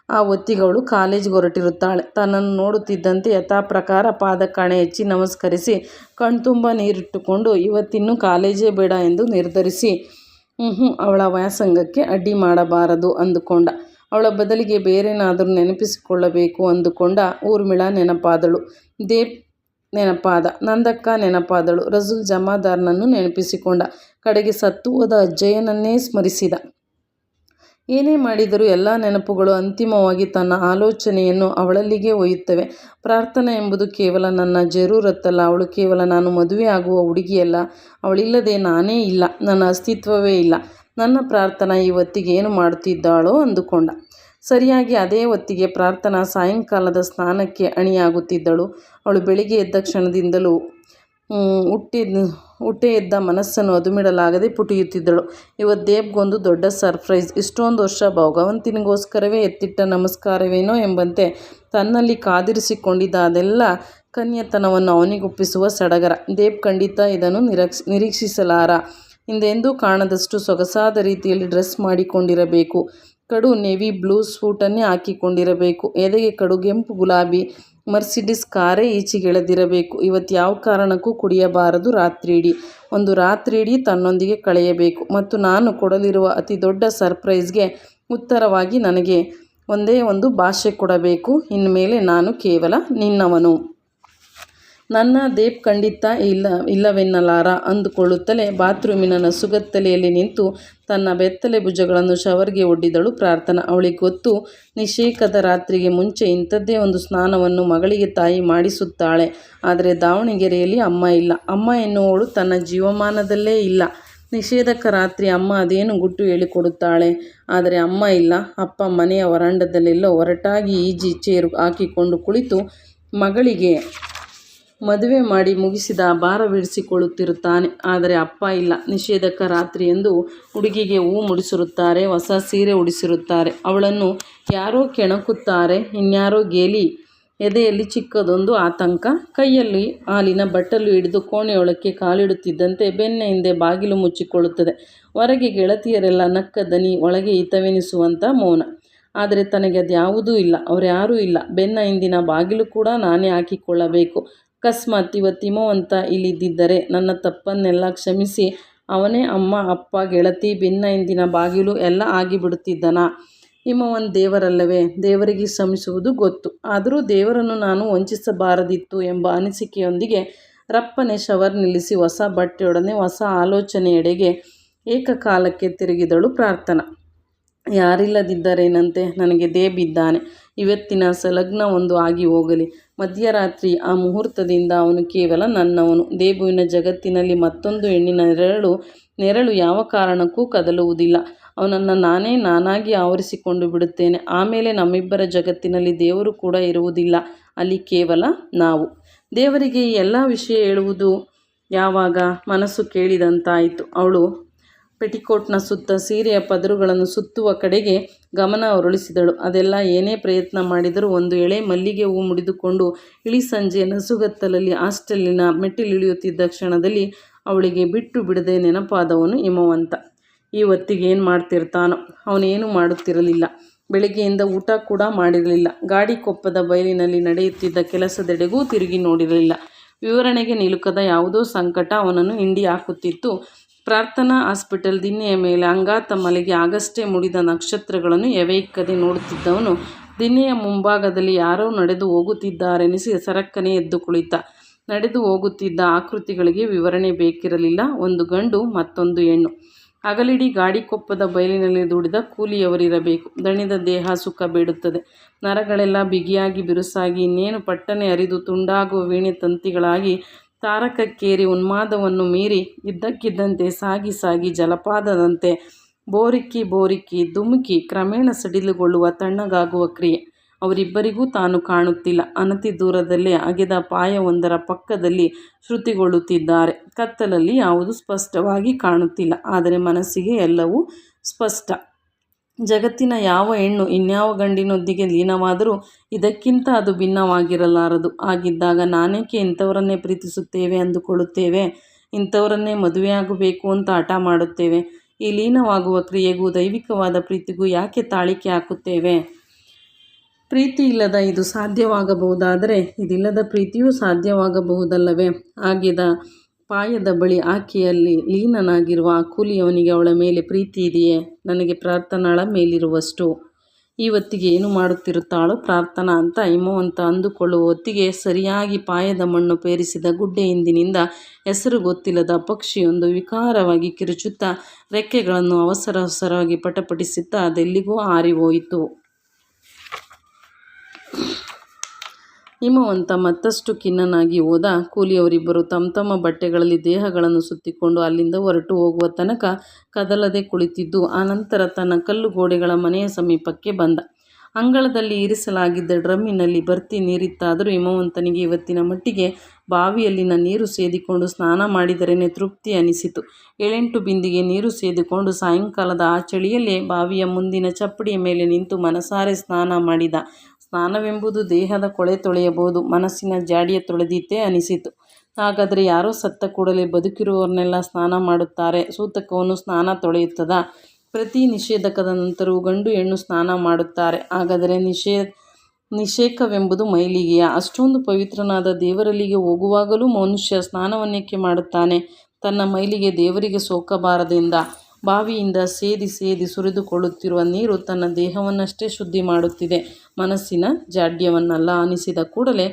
ಆ ಹೊತ್ತಿಗವಳು ಕಾಲೇಜಿಗೆ ಹೊರಟಿರುತ್ತಾಳೆ. ತನ್ನನ್ನು ನೋಡುತ್ತಿದ್ದಂತೆ ಯಥಾಪ್ರಕಾರ ಪಾದಕಾಣೆ ಹೆಚ್ಚಿ ನಮಸ್ಕರಿಸಿ ಕಣ್ತುಂಬ ನೀರಿಟ್ಟುಕೊಂಡು ಇವತ್ತಿನ್ನೂ ಕಾಲೇಜೇ ಬೇಡ ಎಂದು ನಿರ್ಧರಿಸಿ ಅವಳ ವ್ಯಾಸಂಗಕ್ಕೆ ಅಡ್ಡಿ ಮಾಡಬಾರದು ಅಂದುಕೊಂಡ. ಅವಳ ಬದಲಿಗೆ ಬೇರೇನಾದರೂ ನೆನಪಿಸಿಕೊಳ್ಳಬೇಕು ಅಂದುಕೊಂಡ. ಊರ್ಮಿಳಾ ನೆನಪಾದಳು, ದೇಬ್ ನೆನಪಾದ, ನಂದಕ್ಕ ನೆನಪಾದಳು, ರಜುಲ್ ಜಮಾದಾರ್ನನ್ನು ನೆನಪಿಸಿಕೊಂಡ, ಕಡೆಗೆ ಸತ್ತು ಹೋದ ಅಜ್ಜಯ್ಯನನ್ನೇ ಸ್ಮರಿಸಿದ. ಏನೇ ಮಾಡಿದರೂ ಎಲ್ಲ ನೆನಪುಗಳು ಅಂತಿಮವಾಗಿ ತನ್ನ ಆಲೋಚನೆಯನ್ನು ಅವಳಲ್ಲಿಗೆ ಒಯ್ಯುತ್ತವೆ. ಪ್ರಾರ್ಥನೆ ಎಂಬುದು ಕೇವಲ ನನ್ನ ಜರೂರತ್ತಲ್ಲ. ಅವಳು ಕೇವಲ ನಾನು ಮದುವೆ ಆಗುವ ಹುಡುಗಿಯಲ್ಲ. ಅವಳಿಲ್ಲದೆ ನಾನೇ ಇಲ್ಲ, ನನ್ನ ಅಸ್ತಿತ್ವವೇ ಇಲ್ಲ. ನನ್ನ ಪ್ರಾರ್ಥನಾ ಈ ಹೊತ್ತಿಗೆ ಏನು ಮಾಡುತ್ತಿದ್ದಾಳೋ ಅಂದುಕೊಂಡ. ಸರಿಯಾಗಿ ಅದೇ ಹೊತ್ತಿಗೆ ಪ್ರಾರ್ಥನಾ ಸಾಯಂಕಾಲದ ಸ್ನಾನಕ್ಕೆ ಅಣಿಯಾಗುತ್ತಿದ್ದಳು. ಅವಳು ಬೆಳಿಗ್ಗೆ ಎದ್ದ ಕ್ಷಣದಿಂದಲೂ ಹುಟ್ಟೆ ಎದ್ದ ಮನಸ್ಸನ್ನು ಅದುಮಿಡಲಾಗದೆ ಪುಟಿಯುತ್ತಿದ್ದಳು. ಇವತ್ತು ದೇವ್ಗೊಂದು ದೊಡ್ಡ ಸರ್ಪ್ರೈಸ್. ಇಷ್ಟೊಂದು ವರ್ಷ ಭಗವಂತನಿಗೋಸ್ಕರವೇ ಎತ್ತಿಟ್ಟ ನಮಸ್ಕಾರವೇನೋ ಎಂಬಂತೆ ತನ್ನಲ್ಲಿ ಕಾದಿರಿಸಿಕೊಂಡಿದ್ದ ಅದೆಲ್ಲ ಕನ್ಯತನವನ್ನು ಅವನಿಗೊಪ್ಪಿಸುವ ಸಡಗರ. ದೇವ್ ಖಂಡಿತ ಇದನ್ನು ನಿರೀಕ್ಷಿಸಲಾರ. ಹಿಂದೆಂದೂ ಕಾಣದಷ್ಟು ಸೊಗಸಾದ ರೀತಿಯಲ್ಲಿ ಡ್ರೆಸ್ ಮಾಡಿಕೊಂಡಿರಬೇಕು. ಕಡು ನೆವಿ ಬ್ಲೂ ಸೂಟನ್ನೇ ಹಾಕಿಕೊಂಡಿರಬೇಕು. ಎದೆಗೆ ಕಡುಗೆಂಪು ಗುಲಾಬಿ ಮರ್ಸಿಡಿಸ್ ಕಾರೇ ಈಚೆಗೆಳೆದಿರಬೇಕು. ಇವತ್ತು ಯಾವ ಕಾರಣಕ್ಕೂ ಕುಡಿಯಬಾರದು. ರಾತ್ರಿಯಿಡೀ ಒಂದು ರಾತ್ರಿಯಿಡೀ ತನ್ನೊಂದಿಗೆ ಕಳೆಯಬೇಕು. ಮತ್ತು ನಾನು ಕೊಡಲಿರುವ ಅತಿ ದೊಡ್ಡ ಸರ್ಪ್ರೈಸ್ಗೆ ಉತ್ತರವಾಗಿ ನನಗೆ ಒಂದೇ ಒಂದು ಭಾಷೆ ಕೊಡಬೇಕು. ಇನ್ಮೇಲೆ ನಾನು ಕೇವಲ ನಿನ್ನವನು. ನನ್ನ ದೇವ್ ಖಂಡಿತ ಇಲ್ಲವೆನ್ನಲಾರ ಅಂದುಕೊಳ್ಳುತ್ತಲೇ ಬಾತ್ರೂಮಿನ ನಸುಗತ್ತಲೆಯಲ್ಲಿ ನಿಂತು ತನ್ನ ಬೆತ್ತಲೆ ಭುಜಗಳನ್ನು ಶವರ್ಗೆ ಒಡ್ಡಿದಳು ಪ್ರಾರ್ಥನಾ. ಅವಳಿಗೆ ಗೊತ್ತು, ನಿಷೇಕದ ರಾತ್ರಿಗೆ ಮುಂಚೆ ಇಂಥದ್ದೇ ಒಂದು ಸ್ನಾನವನ್ನು ಮಗಳಿಗೆ ತಾಯಿ ಮಾಡಿಸುತ್ತಾಳೆ. ಆದರೆ ದಾವಣಗೆರೆಯಲ್ಲಿ ಅಮ್ಮ ಇಲ್ಲ. ಅಮ್ಮ ಎನ್ನುವವಳು ತನ್ನ ಜೀವಮಾನದಲ್ಲೇ ಇಲ್ಲ. ನಿಷೇಧಕ ರಾತ್ರಿ ಅಮ್ಮ ಅದೇನು ಗುಟ್ಟು ಹೇಳಿಕೊಡುತ್ತಾಳೆ. ಆದರೆ ಅಮ್ಮ ಇಲ್ಲ. ಅಪ್ಪ ಮನೆಯ ವರಾಂಡದಲ್ಲೆಲ್ಲೋ ಒರಟಾಗಿ ಈಜಿ ಚೇರು ಹಾಕಿಕೊಂಡು ಕುಳಿತು ಮಗಳಿಗೆ ಮದುವೆ ಮಾಡಿ ಮುಗಿಸಿದ ಭಾರವಿಡಿಸಿಕೊಳ್ಳುತ್ತಿರುತ್ತಾನೆ. ಆದರೆ ಅಪ್ಪ ಇಲ್ಲ. ನಿಷೇಧಕ ರಾತ್ರಿ ಎಂದು ಹುಡುಗಿಗೆ ಹೂ ಮುಡಿಸಿರುತ್ತಾರೆ, ಹೊಸ ಸೀರೆ ಉಡಿಸಿರುತ್ತಾರೆ. ಅವಳನ್ನು ಯಾರೋ ಕೆಣಕುತ್ತಾರೆ, ಇನ್ಯಾರೋ ಗೇಲಿ. ಎದೆಯಲ್ಲಿ ಚಿಕ್ಕದೊಂದು ಆತಂಕ. ಕೈಯಲ್ಲಿ ಹಾಲಿನ ಬಟ್ಟಲು ಹಿಡಿದು ಕೋಣೆಯೊಳಕ್ಕೆ ಕಾಲಿಡುತ್ತಿದ್ದಂತೆ ಬೆನ್ನ ಹಿಂದೆ ಬಾಗಿಲು ಮುಚ್ಚಿಕೊಳ್ಳುತ್ತದೆ. ಹೊರಗೆ ಗೆಳತಿಯರೆಲ್ಲ ನಕ್ಕ ದನಿ, ಒಳಗೆ ಹಿತವೆನಿಸುವಂಥ ಮೌನ. ಆದರೆ ತನಗೆ ಅದ್ಯಾವುದೂ ಇಲ್ಲ. ಅವರ್ಯಾರೂ ಇಲ್ಲ. ಬೆನ್ನ ಹಿಂದಿನ ಬಾಗಿಲು ಕೂಡ ನಾನೇ ಹಾಕಿಕೊಳ್ಳಬೇಕು. ಅಕಸ್ಮಾತ್ ಇವತ್ತು ಹಿಮವಂತ ಇಲ್ಲಿದ್ದಿದ್ದರೆ ನನ್ನ ತಪ್ಪನ್ನೆಲ್ಲ ಕ್ಷಮಿಸಿ ಅವನೇ ಅಮ್ಮ, ಅಪ್ಪ, ಗೆಳತಿ, ಬೆನ್ನ ಹಿಂದಿನ ಬಾಗಿಲು ಎಲ್ಲ ಆಗಿಬಿಡುತ್ತಿದ್ದನಾ? ಹಿಮವಂತ ದೇವರಲ್ಲವೇ? ದೇವರಿಗೆ ಶ್ರಮಿಸುವುದು ಗೊತ್ತು. ಆದರೂ ದೇವರನ್ನು ನಾನು ವಂಚಿಸಬಾರದಿತ್ತು ಎಂಬ ಅನಿಸಿಕೆಯೊಂದಿಗೆ ರಪ್ಪನೆ ಶವರ್ ನಿಲ್ಲಿಸಿ ಹೊಸ ಬಟ್ಟೆಯೊಡನೆ ಹೊಸ ಆಲೋಚನೆಯೆಡೆಗೆ ಏಕಕಾಲಕ್ಕೆ ತಿರುಗಿದಳು ಪ್ರಾರ್ಥನಾ. ಯಾರಿಲ್ಲದಿದ್ದರೇನಂತೆ, ನನಗೆ ದೇವ್ ಇದ್ದಾನೆ. ಇವತ್ತಿನ ಸಲಗ್ನ ಒಂದು ಆಗಿ ಹೋಗಲಿ. ಮಧ್ಯರಾತ್ರಿ ಆ ಮುಹೂರ್ತದಿಂದ ಅವನು ಕೇವಲ ನನ್ನವನು. ದೇಬುವಿನ ಜಗತ್ತಿನಲ್ಲಿ ಮತ್ತೊಂದು ಹೆಣ್ಣಿನ ನೆರಳು ಯಾವ ಕಾರಣಕ್ಕೂ ಕದಲುವುದಿಲ್ಲ. ಅವನನ್ನು ನಾನಾಗಿ ಆವರಿಸಿಕೊಂಡು ಬಿಡುತ್ತೇನೆ. ಆಮೇಲೆ ನಮ್ಮಿಬ್ಬರ ಜಗತ್ತಿನಲ್ಲಿ ದೇವರು ಕೂಡ ಇರುವುದಿಲ್ಲ. ಅಲ್ಲಿ ಕೇವಲ ನಾವು. ದೇವರಿಗೆ ಈ ಎಲ್ಲ ವಿಷಯ ಹೇಳುವುದು ಯಾವಾಗ? ಮನಸ್ಸು ಕೇಳಿದಂತಾಯಿತು. ಅವಳು ಪೆಟಿಕೋಟ್ನ ಸುತ್ತ ಸೀರೆಯ ಪದರುಗಳನ್ನು ಸುತ್ತುವ ಕಡೆಗೆ ಗಮನ ಹೊರಳಿಸಿದಳು. ಅದೆಲ್ಲ ಏನೇ ಪ್ರಯತ್ನ ಮಾಡಿದರೂ ಒಂದು ಎಳೆ ಮಲ್ಲಿಗೆ ಹೂ ಮುಡಿದುಕೊಂಡು ಇಳಿ ಸಂಜೆಯ ನಸುಗತ್ತಲಲ್ಲಿ ಹಾಸ್ಟೆಲಿನ ಮೆಟ್ಟಿಲಿಳಿಯುತ್ತಿದ್ದ ಕ್ಷಣದಲ್ಲಿ ಅವಳಿಗೆ ಬಿಟ್ಟು ಬಿಡದೆ ನೆನಪಾದವನು ಹಿಮವಂತ. ಈ ಹೊತ್ತಿಗೆ ಏನು ಮಾಡ್ತಿರ್ತಾನೋ? ಅವನೇನು ಮಾಡುತ್ತಿರಲಿಲ್ಲ. ಬೆಳಗ್ಗೆಯಿಂದ ಊಟ ಕೂಡ ಮಾಡಿರಲಿಲ್ಲ. ಗಾಡಿ ಕೊಪ್ಪದ ಬಯಲಿನಲ್ಲಿ ನಡೆಯುತ್ತಿದ್ದ ಕೆಲಸದೆಡೆಗೂ ತಿರುಗಿ ನೋಡಿರಲಿಲ್ಲ. ವಿವರಣೆಗೆ ನಿಲುಕದ ಯಾವುದೋ ಸಂಕಟ ಅವನನ್ನು ಹಿಂಡಿ ಹಾಕುತ್ತಿತ್ತು. ಪ್ರಾರ್ಥನಾ ಹಾಸ್ಪಿಟಲ್ ದಿನ್ನೆಯ ಮೇಲೆ ಅಂಗಾತ ಮಲೆಗೆ ಆಗಷ್ಟೇ ಮುಡಿದ ನಕ್ಷತ್ರಗಳನ್ನು ಎವೆಯಿಕ್ಕದೆ ನೋಡುತ್ತಿದ್ದವನು ದಿನ್ನೆಯ ಮುಂಭಾಗದಲ್ಲಿ ಯಾರೋ ನಡೆದು ಹೋಗುತ್ತಿದ್ದಾರೆನಿಸಿ ಸರಕ್ಕನೆ ಎದ್ದು ಕುಳಿತ. ನಡೆದು ಹೋಗುತ್ತಿದ್ದ ಆಕೃತಿಗಳಿಗೆ ವಿವರಣೆ ಬೇಕಿರಲಿಲ್ಲ. ಒಂದು ಗಂಡು, ಮತ್ತೊಂದು ಹೆಣ್ಣು. ಹಗಲಿಡೀ ಗಾಡಿಕೊಪ್ಪದ ಬಯಲಿನಲ್ಲಿ ದುಡಿದ ಕೂಲಿಯವರಿರಬೇಕು. ದಣಿದ ದೇಹ ಸುಖ ಬೇಡುತ್ತದೆ. ನರಗಳೆಲ್ಲ ಬಿಗಿಯಾಗಿ ಬಿರುಸಾಗಿ ಇನ್ನೇನು ಪಟ್ಟನೆ ಹರಿದು ತುಂಡಾಗುವ ವೀಣೆ ತಂತಿಗಳಾಗಿ ತಾರಕಕ್ಕೇರಿ ಉನ್ಮಾದವನ್ನು ಮೀರಿ ಇದ್ದಕ್ಕಿದ್ದಂತೆ ಸಾಗಿ ಜಲಪಾತದಂತೆ ಬೋರಿಕ್ಕಿ ಧುಮುಕಿ ಕ್ರಮೇಣ ಸಡಿಲುಗೊಳ್ಳುವ ತಣ್ಣಗಾಗುವ ಕ್ರಿಯೆ. ಅವರಿಬ್ಬರಿಗೂ ತಾನು ಕಾಣುತ್ತಿಲ್ಲ. ಅನತಿ ದೂರದಲ್ಲೇ ಅಗೆದ ಪಾಯವೊಂದರ ಪಕ್ಕದಲ್ಲಿ ಶ್ರುತಿಗೊಳ್ಳುತ್ತಿದ್ದಾರೆ. ಕತ್ತಲಲ್ಲಿ ಯಾವುದೂ ಸ್ಪಷ್ಟವಾಗಿ ಕಾಣುತ್ತಿಲ್ಲ. ಆದರೆ ಮನಸ್ಸಿಗೆ ಎಲ್ಲವೂ ಸ್ಪಷ್ಟ. ಜಗತ್ತಿನ ಯಾವ ಹೆಣ್ಣು ಇನ್ಯಾವ ಗಂಡಿನೊಂದಿಗೆ ಲೀನವಾದರೂ ಇದಕ್ಕಿಂತ ಅದು ಭಿನ್ನವಾಗಿರಲಾರದು. ಹಾಗಿದ್ದಾಗ ನಾನೇಕೆ ಇಂಥವರನ್ನೇ ಪ್ರೀತಿಸುತ್ತೇವೆ ಅಂದುಕೊಳ್ಳುತ್ತೇವೆ? ಇಂಥವರನ್ನೇ ಮದುವೆಯಾಗಬೇಕು ಅಂತ ಹಠ ಮಾಡುತ್ತೇವೆ? ಈ ಲೀನವಾಗುವ ಕ್ರಿಯೆಗೂ ದೈವಿಕವಾದ ಪ್ರೀತಿಗೂ ಯಾಕೆ ತಾಳಿಕೆ ಹಾಕುತ್ತೇವೆ? ಪ್ರೀತಿ ಇಲ್ಲದ ಇದು ಸಾಧ್ಯವಾಗಬಹುದಾದರೆ ಇದಿಲ್ಲದ ಪ್ರೀತಿಯೂ ಸಾಧ್ಯವಾಗಬಹುದಲ್ಲವೇ? ಆಗಿದ ಪಾಯದ ಬಳಿ ಆಕೆಯಲ್ಲಿ ಲೀನನಾಗಿರುವ ಆ ಕೂಲಿಯವನಿಗೆ ಅವಳ ಮೇಲೆ ಪ್ರೀತಿ ಇದೆಯೇ? ನನಗೆ ಪ್ರಾರ್ಥನಾಳ ಮೇಲಿರುವಷ್ಟು. ಈ ಹೊತ್ತಿಗೆ ಏನು ಮಾಡುತ್ತಿರುತ್ತಾಳೋ ಪ್ರಾರ್ಥನಾ ಅಂತ ಹಿಮವಂತ ಅಂದುಕೊಳ್ಳುವ ಹೊತ್ತಿಗೆ ಸರಿಯಾಗಿ ಪಾಯದ ಮಣ್ಣು ಪೇರಿಸಿದ ಗುಡ್ಡೆ ಹಿಂದಿನಿಂದ ಹೆಸರು ಗೊತ್ತಿಲ್ಲದ ಪಕ್ಷಿಯೊಂದು ವಿಕಾರವಾಗಿ ಕಿರುಚುತ್ತಾ ರೆಕ್ಕೆಗಳನ್ನು ಅವಸರವಾಗಿ ಪಟಪಟಿಸುತ್ತಾ ಅದೆಲ್ಲಿಗೋ ಹಾರಿಹೋಯಿತು. ಹಿಮವಂತ ಮತ್ತಷ್ಟು ಖಿನ್ನನಾಗಿ ಹೋದ. ಕೂಲಿಯವರಿಬ್ಬರು ತಮ್ಮ ಬಟ್ಟೆಗಳಲ್ಲಿ ದೇಹಗಳನ್ನು ಸುತ್ತಿಕೊಂಡು ಅಲ್ಲಿಂದ ಹೊರಟು ಹೋಗುವ ತನಕ ಕದಲದೆ ಕುಳಿತಿದ್ದು, ಆನಂತರ ತನ್ನ ಕಲ್ಲು ಗೋಡೆಗಳ ಮನೆಯ ಸಮೀಪಕ್ಕೆ ಬಂದ. ಅಂಗಳದಲ್ಲಿ ಇರಿಸಲಾಗಿದ್ದ ಡ್ರಮ್ಮಿನಲ್ಲಿ ಭರ್ತಿ ನೀರಿತ್ತಾದರೂ ಹಿಮವಂತನಿಗೆ ಇವತ್ತಿನ ಮಟ್ಟಿಗೆ ಬಾವಿಯಲ್ಲಿನ ನೀರು ಸೇದಿಕೊಂಡು ಸ್ನಾನ ಮಾಡಿದರೇನೆ ತೃಪ್ತಿ ಅನಿಸಿತು. 7-8 ಬಿಂದಿಗೆ ನೀರು ಸೇದಿಕೊಂಡು ಸಾಯಂಕಾಲದ ಆ ಚಳಿಯಲ್ಲೇ ಬಾವಿಯ ಮುಂದಿನ ಚಪ್ಪಡಿಯ ಮೇಲೆ ನಿಂತು ಮನಸಾರೆ ಸ್ನಾನ ಮಾಡಿದ. ಸ್ನಾನವೆಂಬುದು ದೇಹದ ಕೊಳೆ ತೊಳೆಯಬಹುದು, ಮನಸ್ಸಿನ ಜಾಡಿಯ ತೊಳೆದೀತೆ ಅನಿಸಿತು. ಹಾಗಾದರೆ ಯಾರೋ ಸತ್ತ ಕೂಡಲೇ ಬದುಕಿರುವವರನ್ನೆಲ್ಲ ಸ್ನಾನ ಮಾಡುತ್ತಾರೆ, ಸೂತಕವನ್ನು ಸ್ನಾನ ತೊಳೆಯುತ್ತದಾ? ಪ್ರತಿ ನಿಷೇಧಕದ ನಂತರವೂ ಗಂಡು ಹೆಣ್ಣು ಸ್ನಾನ ಮಾಡುತ್ತಾರೆ. ಹಾಗಾದರೆ ನಿಷೇಕವೆಂಬುದು ಮೈಲಿಗೆಯ? ಅಷ್ಟೊಂದು ಪವಿತ್ರನಾದ ದೇವರಲ್ಲಿಗೆ ಹೋಗುವಾಗಲೂ ಮನುಷ್ಯ ಸ್ನಾನವನ್ನೇಕೆ ಮಾಡುತ್ತಾನೆ? ತನ್ನ ಮೈಲಿಗೆ ದೇವರಿಗೆ ಸೋಕಬಾರದೆಂದ? ಬಾವಿಯಿಂದ ಸೇದಿ ಸೇದಿ ಸುರಿದುಕೊಳ್ಳುತ್ತಿರುವ ನೀರು ತನ್ನ ದೇಹವನ್ನಷ್ಟೇ ಶುದ್ಧಿ ಮಾಡುತ್ತಿದೆ, ಮನಸ್ಸಿನ ಜಾಡ್ಯವನ್ನಲ್ಲ. ಅನಿಸಿದ ಕೂಡಲೇ